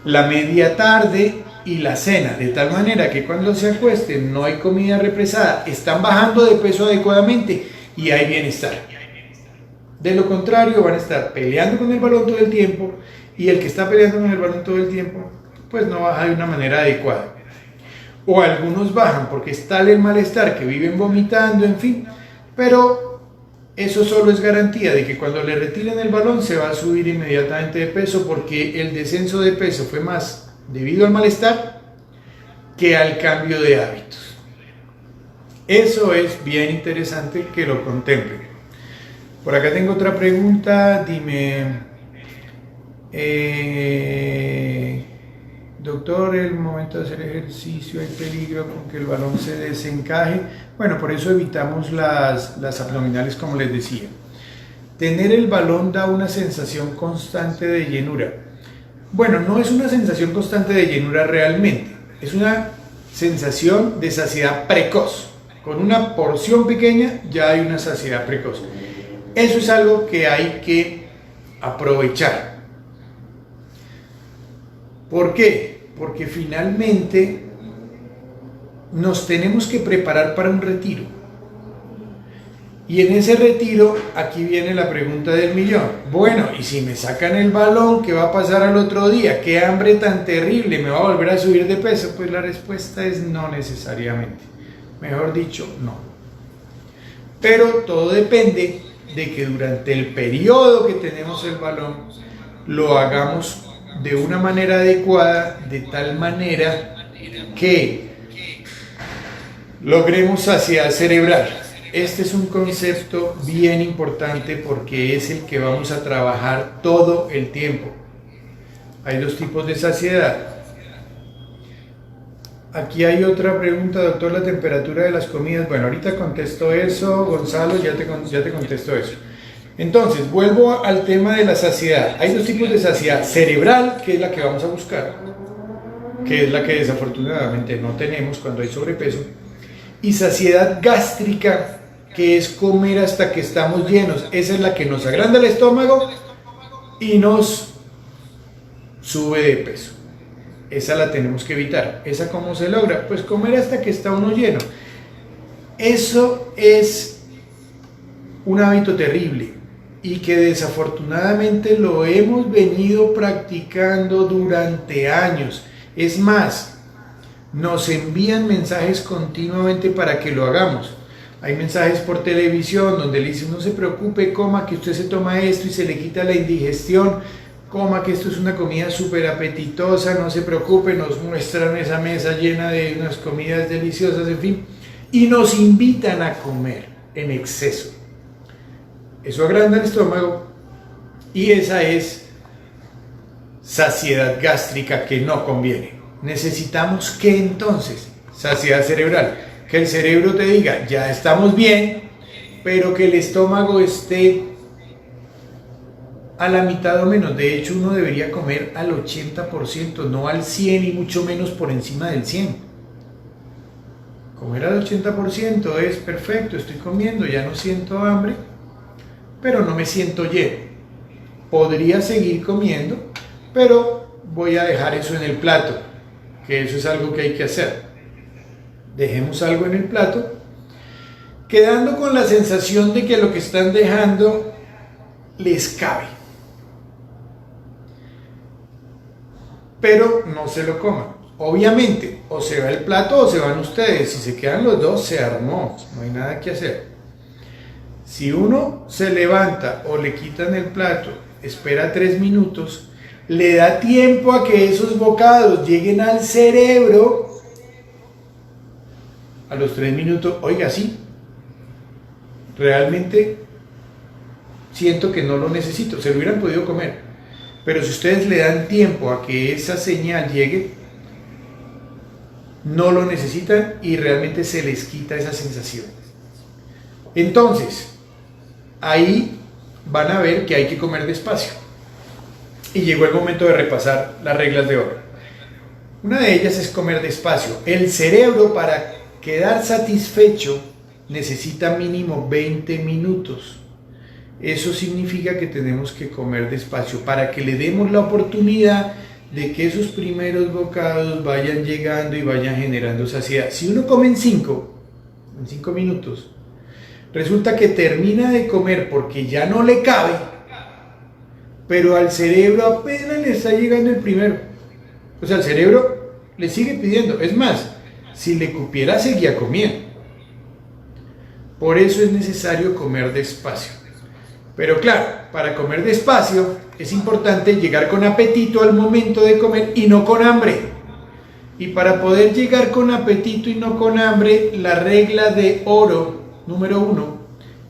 la media tarde y la cena, de tal manera que cuando se acuesten no hay comida represada, están bajando de peso adecuadamente y hay bienestar. De lo contrario, van a estar peleando con el balón todo el tiempo, y el que está peleando con el balón todo el tiempo pues no baja de una manera adecuada. O algunos bajan porque es tal el malestar que viven vomitando, en fin, pero eso solo es garantía de que cuando le retiren el balón se va a subir inmediatamente de peso, porque el descenso de peso fue más debido al malestar que al cambio de hábitos. Eso es bien interesante que lo contemplen. Por acá tengo otra pregunta. Dime, Doctor, el momento de hacer ejercicio hay peligro con que el balón se desencaje. Bueno, por eso evitamos las abdominales, como les decía. Tener el balón da una sensación constante de llenura. Bueno, no es una sensación constante de llenura realmente, es una sensación de saciedad precoz. Con una porción pequeña ya hay una saciedad precoz. Eso es algo que hay que aprovechar. ¿Por qué? Porque finalmente nos tenemos que preparar para un retiro. Y en ese retiro, aquí viene la pregunta del millón. Bueno, y si me sacan el balón, ¿qué va a pasar al otro día? ¿Qué hambre tan terrible? ¿Me va a volver a subir de peso? Pues la respuesta es no necesariamente. Mejor dicho, no. Pero todo depende de que durante el periodo que tenemos el balón, lo hagamos de una manera adecuada, de tal manera que logremos saciedad cerebral. Este es un concepto bien importante porque es el que vamos a trabajar todo el tiempo. Hay dos tipos de saciedad. Aquí hay otra pregunta, doctor, la temperatura de las comidas. Bueno, ahorita contesto eso, Gonzalo, ya te contesto eso. Entonces, vuelvo al tema de la saciedad. Hay dos tipos de saciedad: cerebral, que es la que vamos a buscar, que es la que desafortunadamente no tenemos cuando hay sobrepeso, y saciedad gástrica, que es comer hasta que estamos llenos. Esa es la que nos agranda el estómago y nos sube de peso. Esa la tenemos que evitar. ¿Esa cómo se logra? Pues comer hasta que está uno lleno. Eso es un hábito terrible y que desafortunadamente lo hemos venido practicando durante años. Es más, nos envían mensajes continuamente para que lo hagamos. Hay mensajes por televisión donde le dicen: no se preocupe, coma, que usted se toma esto y se le quita la indigestión, coma, que esto es una comida súper apetitosa, no se preocupe. Nos muestran esa mesa llena de unas comidas deliciosas, en fin, y nos invitan a comer en exceso. Eso agranda el estómago y esa es saciedad gástrica que no conviene. Necesitamos que entonces, saciedad cerebral, que el cerebro te diga: ya estamos bien, pero que el estómago esté a la mitad o menos. De hecho, uno debería comer al 80%, no al 100% y mucho menos por encima del 100%. Comer al 80% es perfecto, estoy comiendo, ya no siento hambre, pero no me siento lleno. Podría seguir comiendo, pero voy a dejar eso en el plato, que eso es algo que hay que hacer. Dejemos algo en el plato, quedando con la sensación de que lo que están dejando les cabe. Pero no se lo coman. Obviamente, o se va el plato o se van ustedes. Si se quedan los dos, se armó, no hay nada que hacer. Si uno se levanta o le quitan el plato, espera 3 minutos, le da tiempo a que esos bocados lleguen al cerebro. A los 3 minutos, oiga, sí, realmente siento que no lo necesito, se lo hubieran podido comer. Pero si ustedes le dan tiempo a que esa señal llegue, no lo necesitan y realmente se les quita esa sensación. Entonces, ahí van a ver que hay que comer despacio. Y llegó el momento de repasar las reglas de oro. Una de ellas es comer despacio. El cerebro, para quedar satisfecho, necesita mínimo 20 minutos. Eso significa que tenemos que comer despacio para que le demos la oportunidad de que esos primeros bocados vayan llegando y vayan generando saciedad. Si uno come en 5 minutos, resulta que termina de comer porque ya no le cabe, pero al cerebro apenas le está llegando el primero. O sea, el cerebro le sigue pidiendo. Es más, si le cupiera, seguía comiendo. Por eso es necesario comer despacio. Pero claro, para comer despacio es importante llegar con apetito al momento de comer y no con hambre. Y para poder llegar con apetito y no con hambre, la regla de oro número 1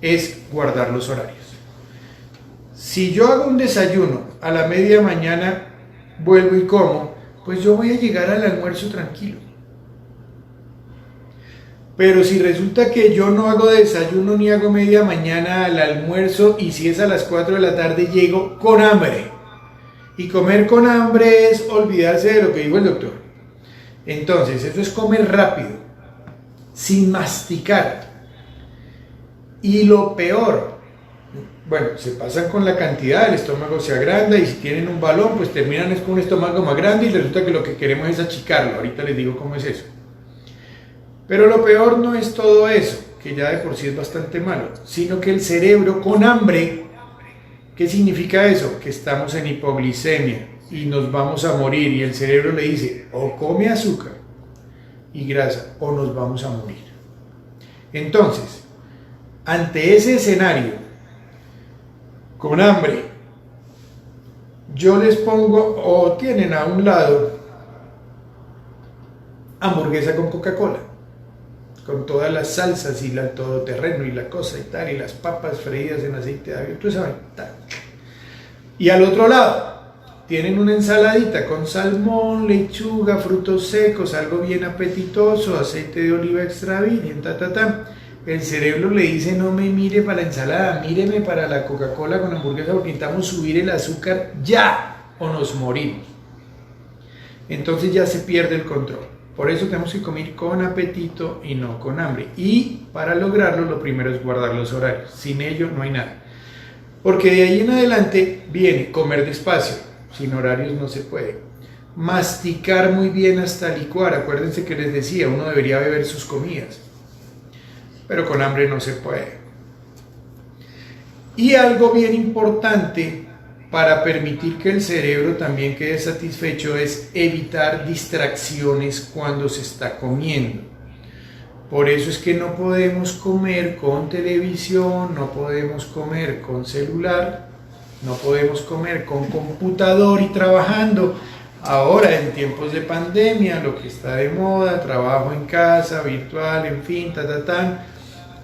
es guardar los horarios. Si yo hago un desayuno a la media mañana, vuelvo y como, pues yo voy a llegar al almuerzo tranquilo. Pero si resulta que yo no hago desayuno ni hago media mañana al almuerzo, y si es a las 4 de la tarde llego con hambre, y comer con hambre es olvidarse de lo que dijo el doctor. Entonces eso es comer rápido, sin masticar. Y lo peor, bueno, se pasan con la cantidad, el estómago se agranda, y si tienen un balón pues terminan con un estómago más grande y resulta que lo que queremos es achicarlo. Ahorita les digo cómo es eso. Pero lo peor no es todo eso, que ya de por sí es bastante malo, sino que el cerebro con hambre, ¿qué significa eso? Que estamos en hipoglicemia y nos vamos a morir, y el cerebro le dice, o come azúcar y grasa o nos vamos a morir. Entonces, ante ese escenario, con hambre, yo les pongo, o tienen a un lado, hamburguesa con Coca-Cola, con todas las salsas y el todoterreno y la cosa y tal, y las papas freídas en aceite de avión, tú sabes, tal. Y al otro lado, tienen una ensaladita con salmón, lechuga, frutos secos, algo bien apetitoso, aceite de oliva extra virgen, El cerebro le dice, no me mire para la ensalada, míreme para la Coca-Cola con hamburguesa, porque necesitamos subir el azúcar ya o nos morimos. Entonces ya se pierde el control. Por eso tenemos que comer con apetito y no con hambre. Y para lograrlo, lo primero es guardar los horarios. Sin ello no hay nada. Porque de ahí en adelante viene comer despacio. Sin horarios no se puede. Masticar muy bien hasta licuar. Acuérdense que les decía, uno debería beber sus comidas. Pero con hambre no se puede. Y algo bien importante para permitir que el cerebro también quede satisfecho es evitar distracciones cuando se está comiendo. Por eso es que no podemos comer con televisión, no podemos comer con celular, no podemos comer con computador y trabajando. Ahora en tiempos de pandemia, lo que está de moda, trabajo en casa, virtual, en fin,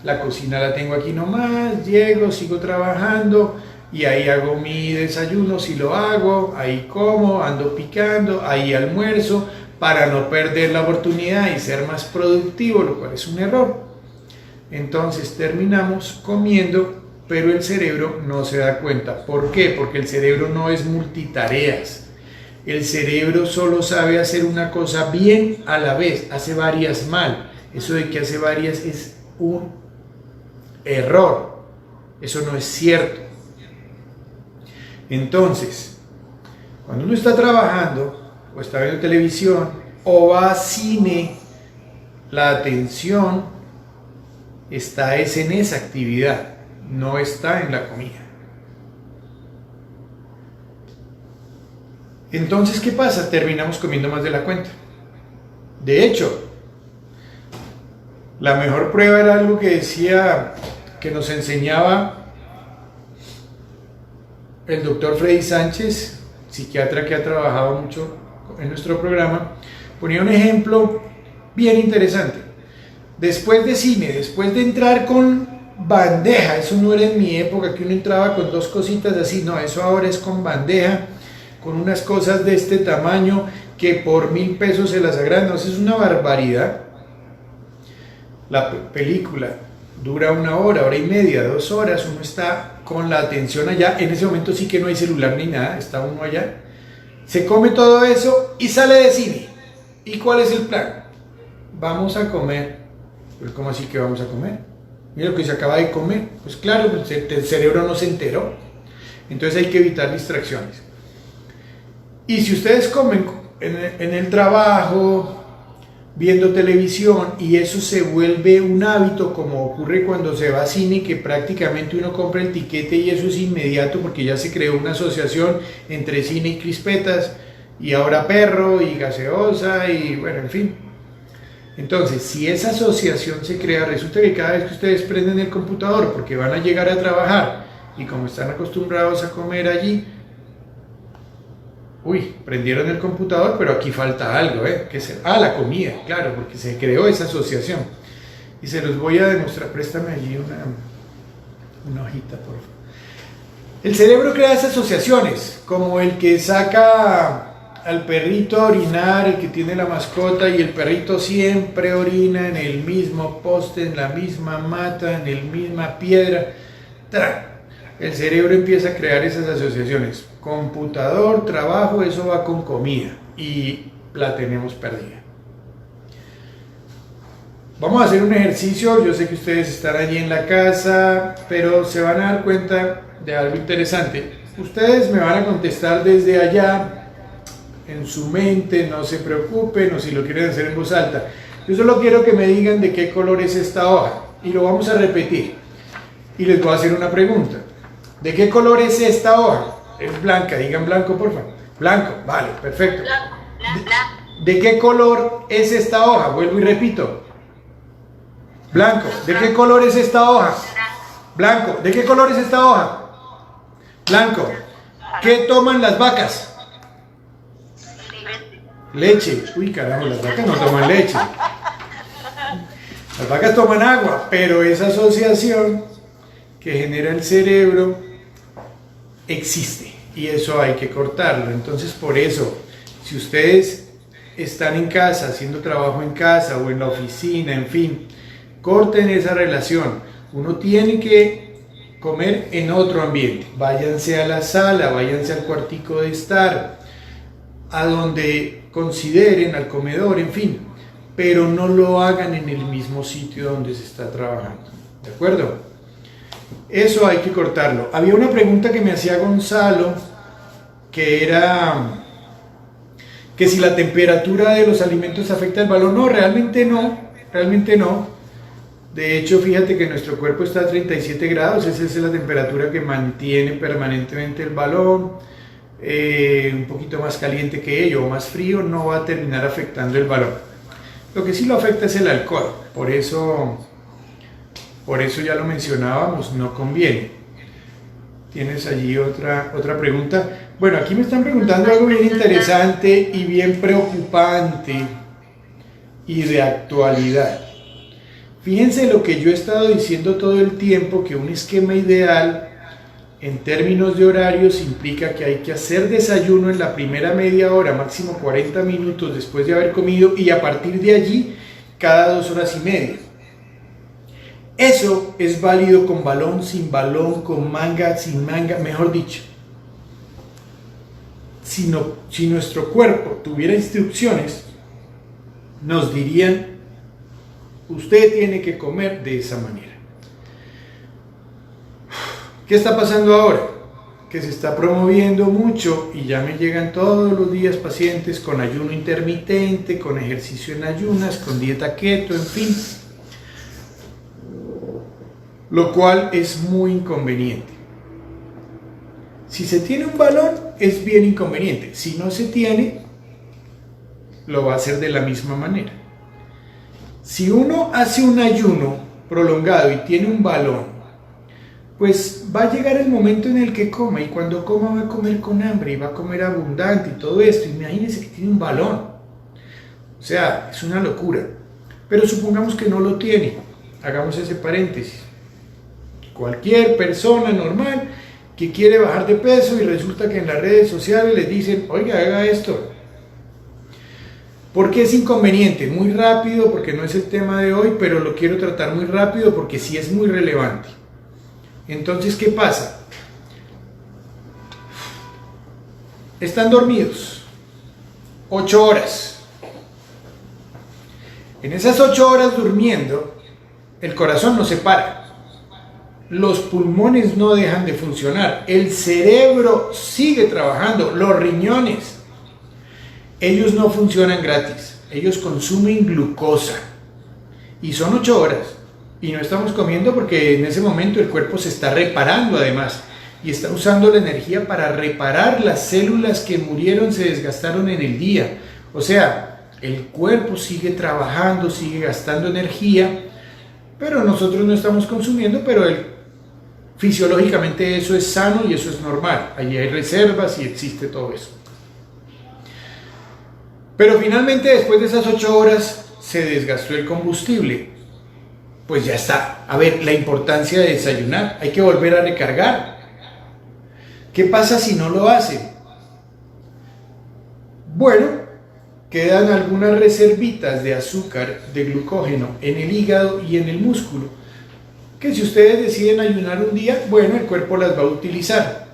la cocina la tengo aquí nomás, llego, sigo trabajando, y ahí hago mi desayuno, si lo hago, ahí como, ando picando, ahí almuerzo, para no perder la oportunidad y ser más productivo, lo cual es un error. Entonces terminamos comiendo, pero el cerebro no se da cuenta. ¿Por qué? Porque el cerebro no es multitareas. El cerebro solo sabe hacer una cosa bien a la vez, hace varias mal. Eso de que hace varias es un error. Eso no es cierto. Entonces, cuando uno está trabajando, o está viendo televisión, o va a cine, la atención está en esa actividad, no está en la comida. Entonces, ¿qué pasa? Terminamos comiendo más de la cuenta. De hecho, la mejor prueba era algo que decía, que nos enseñaba el doctor Freddy Sánchez, psiquiatra que ha trabajado mucho en nuestro programa. Ponía un ejemplo bien interesante. Después de cine, después de entrar con bandeja, eso no era en mi época que uno entraba con dos cositas así, no, eso ahora es con bandeja, con unas cosas de este tamaño que por 1.000 pesos se las agrandan. Eso es una barbaridad. La película dura 1 hora, hora y media, 2 horas, uno está con la atención allá. En ese momento sí que no hay celular ni nada, está uno allá, se come todo eso y sale de cine. ¿Y cuál es el plan? Vamos a comer. Pues ¿cómo así que vamos a comer? Mira lo que se acaba de comer. Pues claro, el cerebro no se enteró. Entonces hay que evitar distracciones. Y si ustedes comen en el trabajo, viendo televisión, y eso se vuelve un hábito, como ocurre cuando se va a cine, que prácticamente uno compra el tiquete y eso es inmediato porque ya se creó una asociación entre cine y crispetas, y ahora perro y gaseosa y bueno, en fin. Entonces, si esa asociación se crea, resulta que cada vez que ustedes prenden el computador, porque van a llegar a trabajar, y como están acostumbrados a comer allí, uy, prendieron el computador, pero aquí falta algo, la comida, claro, porque se creó esa asociación. Y se los voy a demostrar, préstame allí una hojita, por favor. El cerebro crea esas asociaciones, como el que saca al perrito a orinar, el que tiene la mascota, y el perrito siempre orina en el mismo poste, en la misma mata, en la misma piedra, el cerebro empieza a crear esas asociaciones. Computador, trabajo, eso va con comida y la tenemos perdida. Vamos a hacer un ejercicio. Yo sé que ustedes están allí en la casa, pero se van a dar cuenta de algo interesante. Ustedes me van a contestar desde allá, en su mente, no se preocupen, o si lo quieren hacer en voz alta. Yo solo quiero que me digan de qué color es esta hoja, y lo vamos a repetir. Y les voy a hacer una pregunta. ¿De qué color es esta hoja? Es blanca, digan blanco, por favor. Blanco, vale, perfecto. ¿De qué color es esta hoja? Vuelvo y repito. Blanco. ¿De qué color es esta hoja? Blanco. ¿De qué color es esta hoja? Blanco. ¿Qué toman las vacas? Leche. Uy, carajo, las vacas no toman leche. Las vacas toman agua, pero esa asociación que genera el cerebro existe y eso hay que cortarlo. Entonces, por eso, si ustedes están en casa, haciendo trabajo en casa o en la oficina, en fin, corten esa relación. Uno tiene que comer en otro ambiente. Váyanse a la sala, váyanse al cuartico de estar, a donde consideren, al comedor, en fin, pero no lo hagan en el mismo sitio donde se está trabajando. ¿De acuerdo? Eso hay que cortarlo. Había una pregunta que me hacía Gonzalo, que era que si la temperatura de los alimentos afecta el balón. No, realmente no, realmente no. De hecho, fíjate que nuestro cuerpo está a 37 grados, esa es la temperatura que mantiene permanentemente el balón. Un poquito más caliente que ello o más frío no va a terminar afectando el balón. Lo que sí lo afecta es el alcohol, por eso ya lo mencionábamos, no conviene. ¿Tienes allí otra pregunta? Bueno, aquí me están preguntando algo bien interesante y bien preocupante y de actualidad. Fíjense lo que yo he estado diciendo todo el tiempo, que un esquema ideal en términos de horarios implica que hay que hacer desayuno en la primera media hora, máximo 40 minutos después de haber comido, y a partir de allí cada 2 horas y media. Eso es válido con balón, sin balón, con manga, sin manga, mejor dicho. Si nuestro cuerpo tuviera instrucciones, nos dirían: usted tiene que comer de esa manera. ¿Qué está pasando ahora? Que se está promoviendo mucho y ya me llegan todos los días pacientes con ayuno intermitente, con ejercicio en ayunas, con dieta keto, en fin. Lo cual es muy inconveniente. Si se tiene un balón, es bien inconveniente. Si no se tiene, lo va a hacer de la misma manera. Si uno hace un ayuno prolongado y tiene un balón, pues va a llegar el momento en el que coma, y cuando coma va a comer con hambre y va a comer abundante y todo esto. Imagínense que tiene un balón. O sea, es una locura. Pero supongamos que no lo tiene. Hagamos ese paréntesis. Cualquier persona normal que quiere bajar de peso y resulta que en las redes sociales les dicen: oiga, haga esto. ¿Por qué es inconveniente? Muy rápido, porque no es el tema de hoy, pero lo quiero tratar muy rápido porque sí es muy relevante. Entonces, ¿qué pasa? Están dormidos 8 horas. En esas 8 horas durmiendo, el corazón no se para, los pulmones no dejan de funcionar, el cerebro sigue trabajando, los riñones, ellos no funcionan gratis, ellos consumen glucosa, y son 8 horas. Y no estamos comiendo porque en ese momento el cuerpo se está reparando además, y está usando la energía para reparar las células que murieron, se desgastaron en el día. O sea, el cuerpo sigue trabajando, sigue gastando energía, pero nosotros no estamos consumiendo, pero fisiológicamente eso es sano y eso es normal. Allí hay reservas y existe todo eso. Pero finalmente, después de esas 8 horas, se desgastó el combustible. Pues ya está. A ver, la importancia de desayunar. Hay que volver a recargar. ¿Qué pasa si no lo hacen? Bueno, quedan algunas reservitas de azúcar, de glucógeno en el hígado y en el músculo, que si ustedes deciden ayunar un día, bueno, el cuerpo las va a utilizar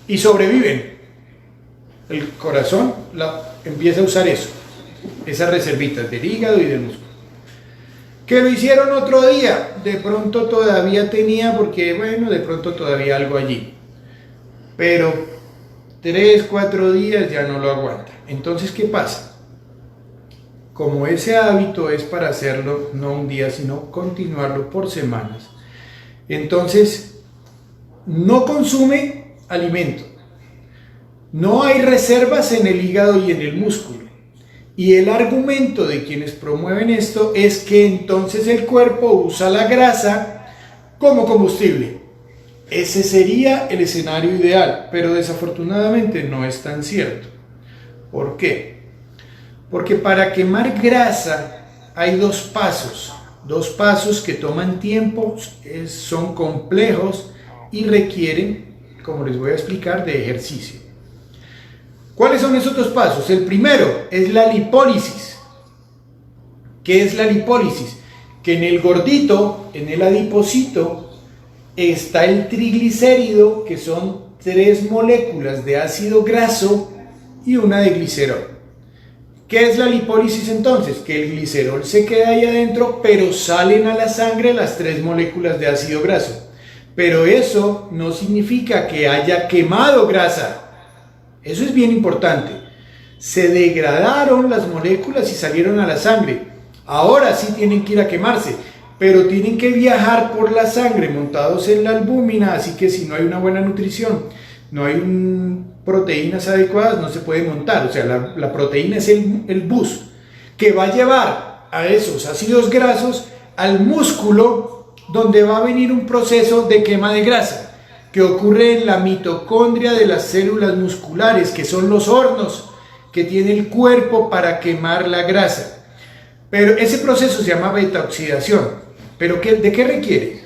y sobreviven. El corazón empieza a usar eso, esas reservitas del hígado y del músculo. Que lo hicieron otro día, de pronto todavía tenía, porque bueno, de pronto todavía algo allí, pero 3, 4 días ya no lo aguanta. Entonces, ¿qué pasa? Como ese hábito es para hacerlo no un día, sino continuarlo por semanas, entonces no consume alimento, no hay reservas en el hígado y en el músculo. Y el argumento de quienes promueven esto es que entonces el cuerpo usa la grasa como combustible. Ese sería el escenario ideal, pero desafortunadamente no es tan cierto. ¿Por qué? Porque para quemar grasa hay dos pasos que toman tiempo, son complejos y requieren, como les voy a explicar, de ejercicio. ¿Cuáles son esos dos pasos? El primero es la lipólisis. ¿Qué es la lipólisis? Que en el gordito, en el adipocito, está el triglicérido, que son 3 moléculas de ácido graso y una de glicerol. ¿Qué es la lipólisis entonces? Que el glicerol se queda ahí adentro, pero salen a la sangre las 3 moléculas de ácido graso. Pero eso no significa que haya quemado grasa. Eso es bien importante. Se degradaron las moléculas y salieron a la sangre. Ahora sí tienen que ir a quemarse, pero tienen que viajar por la sangre montados en la albúmina, así que si no hay una buena nutrición, no hay proteínas adecuadas, no se puede montar. O sea, la proteína es el bus que va a llevar a esos ácidos grasos al músculo, donde va a venir un proceso de quema de grasa que ocurre en la mitocondria de las células musculares, que son los hornos que tiene el cuerpo para quemar la grasa. Pero ese proceso se llama beta-oxidación. ¿Pero de qué requiere?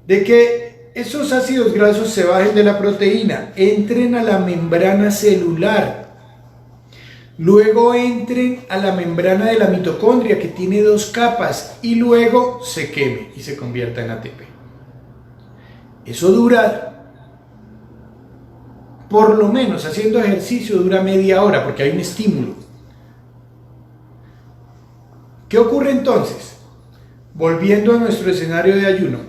De que esos ácidos grasos se bajen de la proteína, entren a la membrana celular, luego entren a la membrana de la mitocondria, que tiene 2 capas, y luego se queme y se convierta en ATP. Eso dura, por lo menos haciendo ejercicio, dura media hora, porque hay un estímulo. ¿Qué ocurre entonces? Volviendo a nuestro escenario de ayuno,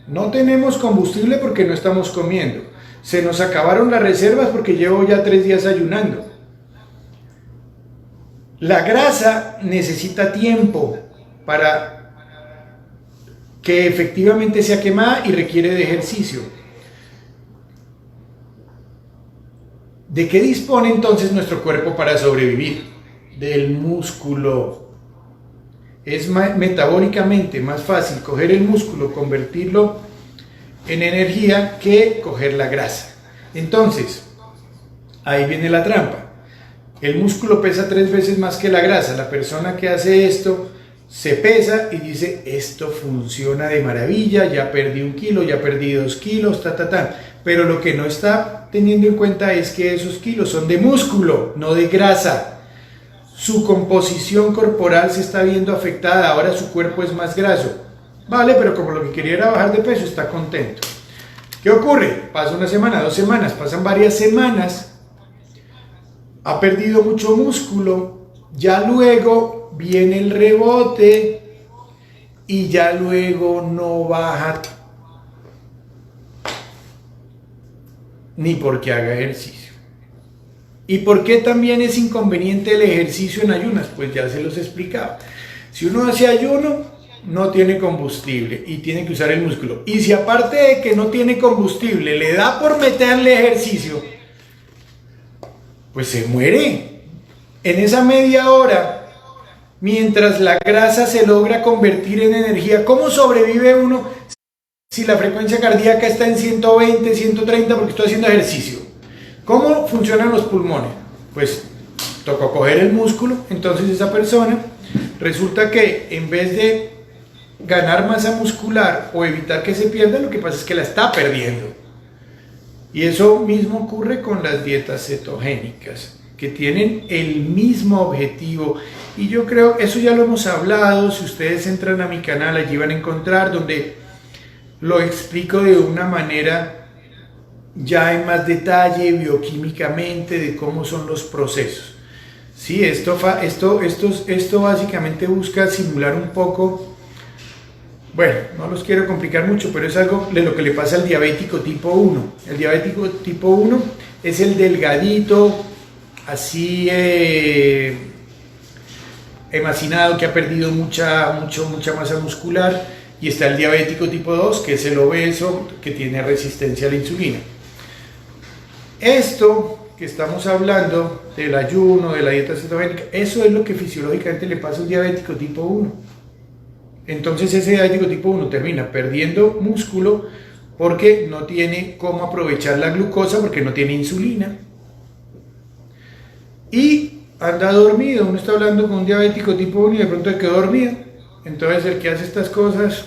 no tenemos combustible porque no estamos comiendo. Se nos acabaron las reservas porque llevo ya 3 días ayunando. La grasa necesita tiempo para que efectivamente sea quemada y requiere de ejercicio. ¿De qué dispone entonces nuestro cuerpo para sobrevivir? Del músculo. Es metabólicamente más fácil coger el músculo, convertirlo en energía, que coger la grasa. Entonces, ahí viene la trampa. El músculo pesa 3 veces más que la grasa. La persona que hace esto se pesa y dice, esto funciona de maravilla, ya perdí 1 kilo, ya perdí 2 kilos, pero lo que no está teniendo en cuenta es que esos kilos son de músculo, no de grasa. Su composición corporal se está viendo afectada, ahora su cuerpo es más graso. Vale, pero como lo que quería era bajar de peso, está contento. ¿Qué ocurre? Pasa 1 semana, 2 semanas, pasan varias semanas, ha perdido mucho músculo, ya luego viene el rebote y ya luego no baja ni porque haga ejercicio. ¿Y por qué también es inconveniente el ejercicio en ayunas? Pues ya se los he explicado. Si uno hace ayuno, no tiene combustible y tiene que usar el músculo. Y si aparte de que no tiene combustible, le da por meterle ejercicio, pues se muere. En esa media hora, mientras la grasa se logra convertir en energía, ¿cómo sobrevive uno si la frecuencia cardíaca está en 120, 130 porque estoy haciendo ejercicio? ¿Cómo funcionan los pulmones? Pues tocó coger el músculo. Entonces esa persona resulta que en vez de ganar masa muscular o evitar que se pierda, lo que pasa es que la está perdiendo. Y eso mismo ocurre con las dietas cetogénicas. que tienen el mismo objetivo. Y yo creo, eso ya lo hemos hablado, si ustedes entran a mi canal, allí van a encontrar donde lo explico de una manera ya en más detalle, bioquímicamente, de cómo son los procesos. Sí, esto básicamente busca simular un poco, bueno, no los quiero complicar mucho, pero es algo de lo que le pasa al diabético tipo 1. El diabético tipo 1 es el delgadito, así emacinado, que ha perdido mucha masa muscular, y está el diabético tipo 2, que es el obeso, que tiene resistencia a la insulina. Esto que estamos hablando del ayuno, de la dieta cetogénica, eso es lo que fisiológicamente le pasa al diabético tipo 1. Entonces ese diabético tipo 1 termina perdiendo músculo porque no tiene cómo aprovechar la glucosa, porque no tiene insulina. Y anda dormido. Uno está hablando con un diabético tipo 1 y de pronto quedó dormido. Entonces el que hace estas cosas,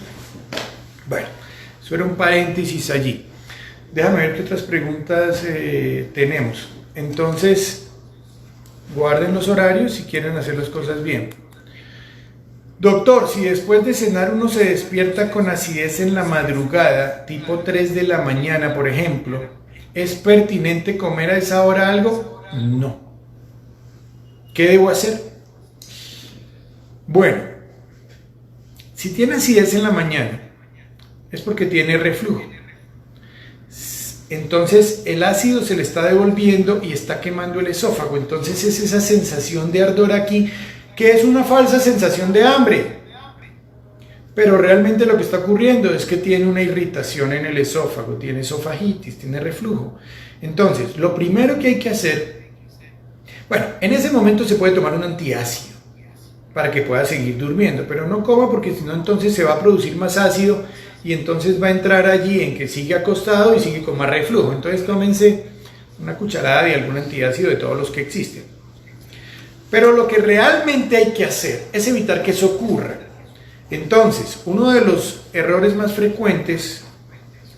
bueno, eso era un paréntesis allí. Déjame ver qué otras preguntas tenemos. Entonces, guarden los horarios si quieren hacer las cosas bien. Doctor, si después de cenar uno se despierta con acidez en la madrugada, tipo 3 de la mañana, por ejemplo, ¿es pertinente comer a esa hora algo? No. ¿Qué debo hacer? Bueno, si tiene acidez en la mañana, es porque tiene reflujo. Entonces el ácido se le está devolviendo y está quemando el esófago. Entonces es esa sensación de ardor aquí, que es una falsa sensación de hambre. Pero realmente lo que está ocurriendo es que tiene una irritación en el esófago, tiene esofagitis, tiene reflujo. Entonces, lo primero que hay que hacer, bueno, en ese momento se puede tomar un antiácido para que pueda seguir durmiendo, pero no coma, porque si no entonces se va a producir más ácido y entonces va a entrar allí en que sigue acostado y sigue con más reflujo. Entonces tómense una cucharada de algún antiácido, de todos los que existen. Pero lo que realmente hay que hacer es evitar que eso ocurra. Entonces, uno de los errores más frecuentes,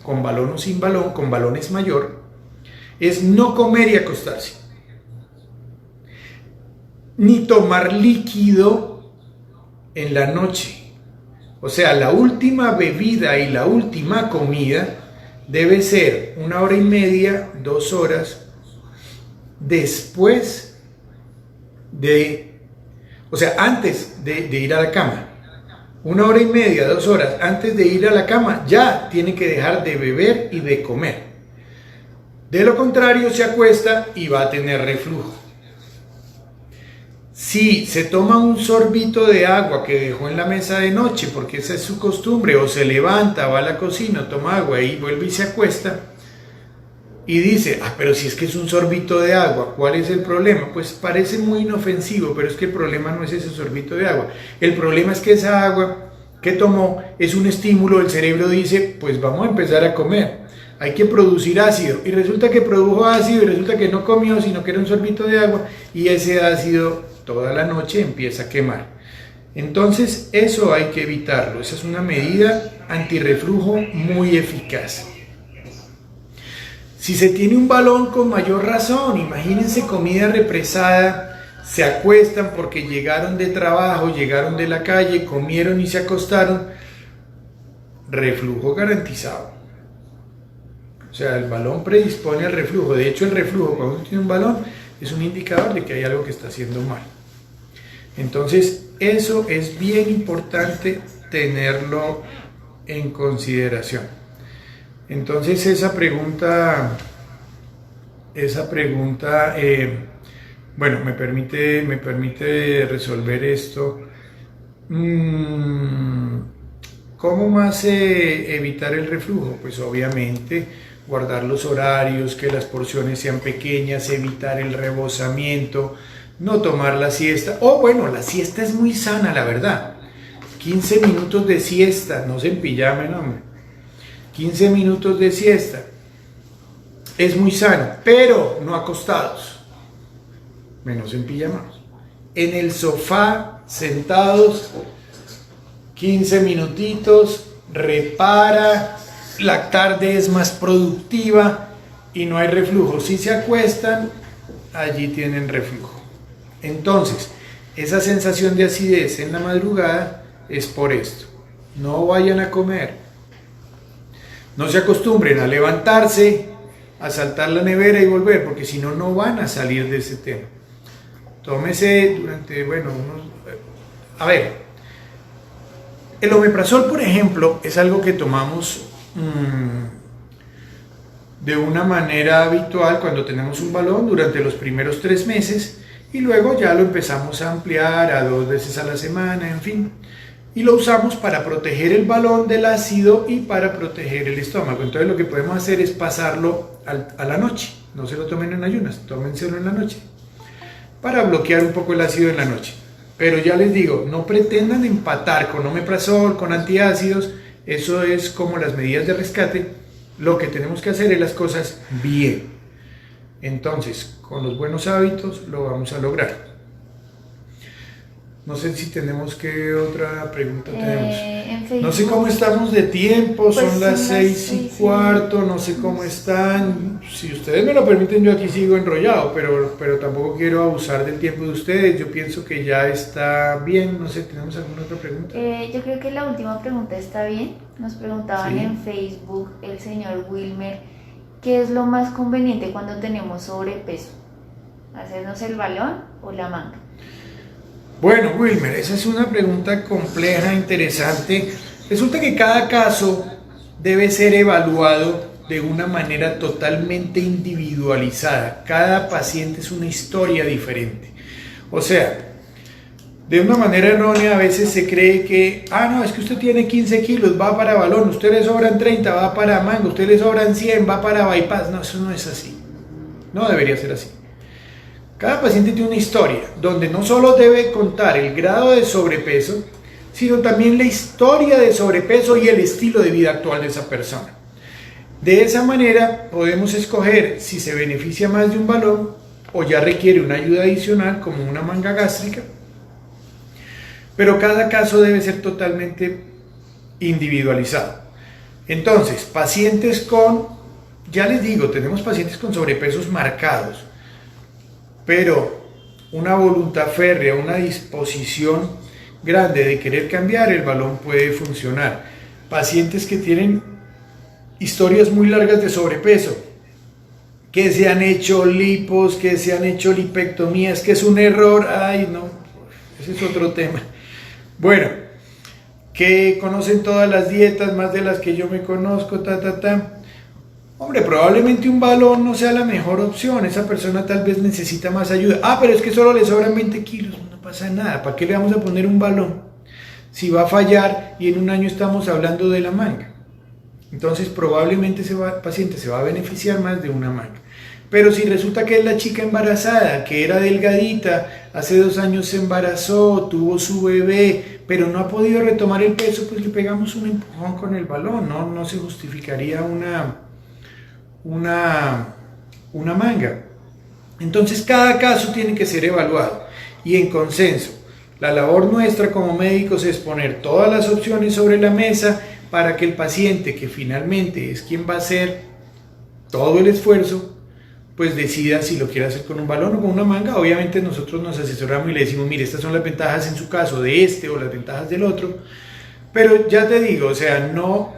con balón o sin balón, con balón es mayor, es no comer y acostarse. Ni tomar líquido en la noche. O sea, la última bebida y la última comida debe ser 1 hora y media, 2 horas después o sea, antes de ir a la cama. 1 hora y media, 2 horas antes de ir a la cama, ya tiene que dejar de beber y de comer. De lo contrario, se acuesta y va a tener reflujo. Si se toma un sorbito de agua que dejó en la mesa de noche, porque esa es su costumbre, o se levanta, va a la cocina, toma agua y vuelve y se acuesta, y dice, pero si es que es un sorbito de agua, ¿cuál es el problema? Pues parece muy inofensivo, pero es que el problema no es ese sorbito de agua. El problema es que esa agua que tomó es un estímulo, el cerebro dice, pues vamos a empezar a comer, hay que producir ácido, y resulta que produjo ácido y resulta que no comió, sino que era un sorbito de agua, y ese ácido toda la noche empieza a quemar. Entonces eso hay que evitarlo. Esa es una medida antirreflujo muy eficaz. Si se tiene un balón, con mayor razón. Imagínense comida represada, se acuestan porque llegaron de trabajo, llegaron de la calle, comieron y se acostaron, reflujo garantizado. O sea, el balón predispone al reflujo. De hecho, el reflujo, cuando uno tiene un balón, es un indicador de que hay algo que está haciendo mal. Entonces, eso es bien importante tenerlo en consideración. Entonces, esa pregunta, bueno, me permite resolver esto. ¿Cómo más evitar el reflujo? Pues obviamente guardar los horarios, que las porciones sean pequeñas, evitar el rebosamiento, no tomar la siesta. Bueno, la siesta es muy sana, la verdad. 15 minutos de siesta, no se empillamen, hombre. 15 minutos de siesta es muy sano, pero no acostados, menos en pijamados. En el sofá, sentados, 15 minutitos, repara, la tarde es más productiva y no hay reflujo. Si se acuestan, allí tienen reflujo. Entonces, esa sensación de acidez en la madrugada es por esto. No vayan a comer. No se acostumbren a levantarse, a saltar la nevera y volver, porque si no, no van a salir de ese tema. Tómese durante, a ver, el omeprazol, por ejemplo, es algo que tomamos de una manera habitual cuando tenemos un balón durante los primeros 3 meses y luego ya lo empezamos a ampliar a 2 veces a la semana, en fin. Y lo usamos para proteger el balón del ácido y para proteger el estómago. Entonces lo que podemos hacer es pasarlo a la noche. No se lo tomen en ayunas, tómenselo en la noche para bloquear un poco el ácido en la noche. Pero ya les digo, no pretendan empatar con omeprazol, con antiácidos. Eso es como las medidas de rescate. Lo que tenemos que hacer es las cosas bien. Entonces, con los buenos hábitos lo vamos a lograr. No sé si tenemos que otra pregunta tenemos. No sé cómo estamos de tiempo, pues son las 6:15, no sé cómo están. Si ustedes me lo permiten, yo aquí sigo enrollado, pero tampoco quiero abusar del tiempo de ustedes. Yo pienso que ya está bien. No sé, ¿tenemos alguna otra pregunta? Yo creo que la última pregunta está bien. Nos preguntaban en Facebook el señor Wilmer, ¿qué es lo más conveniente cuando tenemos sobrepeso? ¿Hacernos el balón o la manga? Bueno, Wilmer, esa es una pregunta compleja, interesante. Resulta que cada caso debe ser evaluado de una manera totalmente individualizada. Cada paciente es una historia diferente. O sea, de una manera errónea a veces se cree que, no, es que usted tiene 15 kilos, va para balón, usted le sobran 30, va para manga, usted le sobran 100, va para bypass. No, eso no es así. No debería ser así. Cada paciente tiene una historia donde no solo debe contar el grado de sobrepeso, sino también la historia de sobrepeso y el estilo de vida actual de esa persona. De esa manera podemos escoger si se beneficia más de un balón o ya requiere una ayuda adicional como una manga gástrica, pero cada caso debe ser totalmente individualizado. Entonces, pacientes con, ya les digo, tenemos pacientes con sobrepesos marcados, pero una voluntad férrea, una disposición grande de querer cambiar, el balón puede funcionar. Pacientes que tienen historias muy largas de sobrepeso, que se han hecho lipos, que se han hecho lipectomías, que es un error, no, ese es otro tema. Bueno, que conocen todas las dietas, más de las que yo me conozco, Hombre, probablemente un balón no sea la mejor opción, esa persona tal vez necesita más ayuda. Pero es que solo le sobran 20 kilos, no pasa nada, ¿para qué le vamos a poner un balón? Si va a fallar y en un año estamos hablando de la manga. Entonces probablemente ese paciente se va a beneficiar más de una manga. Pero si resulta que es la chica embarazada, que era delgadita, hace 2 años se embarazó, tuvo su bebé, pero no ha podido retomar el peso, pues le pegamos un empujón con el balón, no se justificaría una manga. Entonces cada caso tiene que ser evaluado y en consenso. La labor nuestra como médicos es poner todas las opciones sobre la mesa para que el paciente, que finalmente es quien va a hacer todo el esfuerzo, pues decida si lo quiere hacer con un balón o con una manga. Obviamente nosotros nos asesoramos y le decimos, mire, estas son las ventajas en su caso de este o las ventajas del otro. Pero ya te digo, o sea, no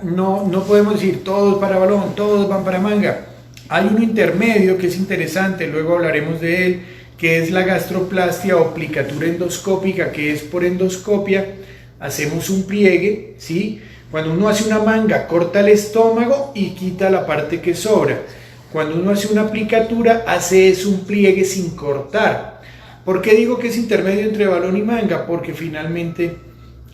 podemos decir todos para balón, todos van para manga. Hay uno intermedio que es interesante, luego hablaremos de él, que es la gastroplastia o plicatura endoscópica, que es por endoscopia. Hacemos un pliegue, ¿sí? Cuando uno hace una manga, corta el estómago y quita la parte que sobra. Cuando uno hace una aplicatura, hace un pliegue sin cortar. ¿Por qué digo que es intermedio entre balón y manga? Porque finalmente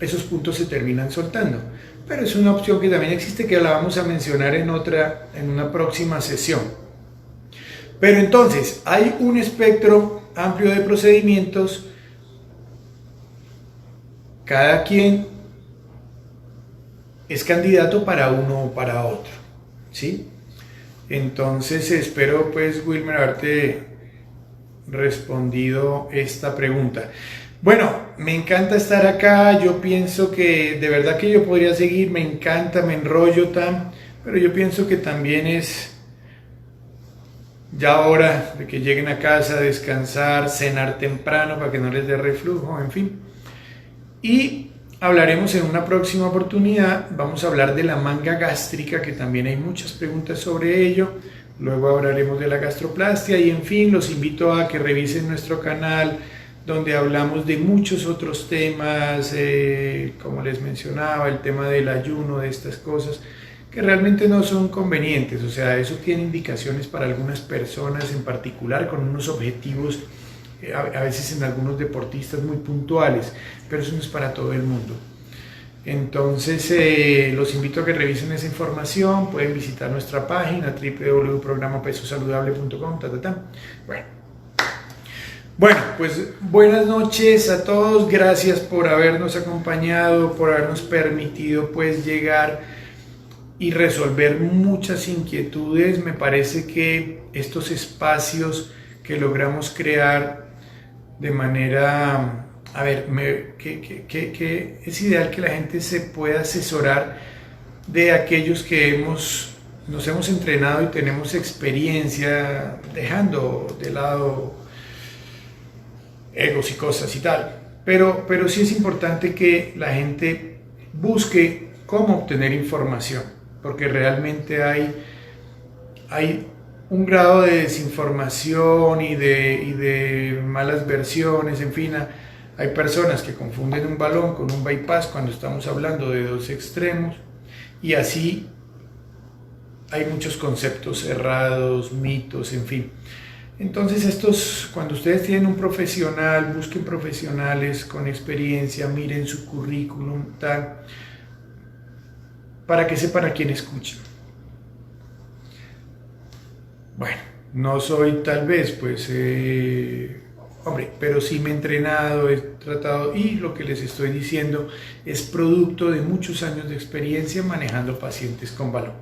esos puntos se terminan soltando. Pero es una opción que también existe, que la vamos a mencionar en una próxima sesión. Pero entonces, hay un espectro amplio de procedimientos. Cada quien es candidato para uno o para otro, ¿sí? Entonces espero, pues, Wilmer, haberte respondido esta pregunta. Bueno, me encanta estar acá. Yo pienso que de verdad que yo podría seguir, me encanta, me enrollo pero yo pienso que también es ya hora de que lleguen a casa, descansar, cenar temprano para que no les dé reflujo, en fin. Y hablaremos en una próxima oportunidad, vamos a hablar de la manga gástrica, que también hay muchas preguntas sobre ello. Luego hablaremos de la gastroplastia y en fin, los invito a que revisen nuestro canal donde hablamos de muchos otros temas, como les mencionaba, el tema del ayuno, de estas cosas que realmente no son convenientes, o sea, eso tiene indicaciones para algunas personas en particular con unos objetivos, a veces en algunos deportistas muy puntuales, pero eso no es para todo el mundo. Entonces los invito a que revisen esa información, pueden visitar nuestra página www.programapesosaludable.com. Bueno, pues buenas noches a todos, gracias por habernos acompañado, por habernos permitido pues llegar y resolver muchas inquietudes. Me parece que estos espacios que logramos crear de manera, que es ideal que la gente se pueda asesorar de aquellos que nos hemos entrenado y tenemos experiencia, dejando de lado egos y cosas y tal, pero sí es importante que la gente busque cómo obtener información, porque realmente hay un grado de desinformación y de malas versiones, en fin, hay personas que confunden un balón con un bypass cuando estamos hablando de dos extremos, y así hay muchos conceptos errados, mitos, en fin. Entonces cuando ustedes tienen un profesional, busquen profesionales con experiencia, miren su currículum, tal, para que sepan a quién escuchan. Bueno, no soy tal vez, pues, pero sí me he entrenado, he tratado, y lo que les estoy diciendo es producto de muchos años de experiencia manejando pacientes con balón.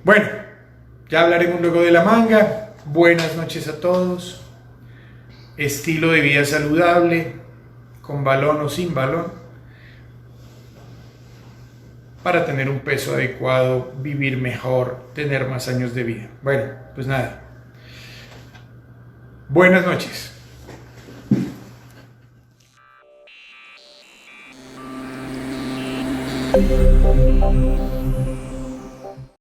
Bueno, ya hablaremos luego de la manga. Buenas noches a todos. Estilo de vida saludable, con balón o sin balón, para tener un peso adecuado, vivir mejor, tener más años de vida. Bueno, pues nada. Buenas noches.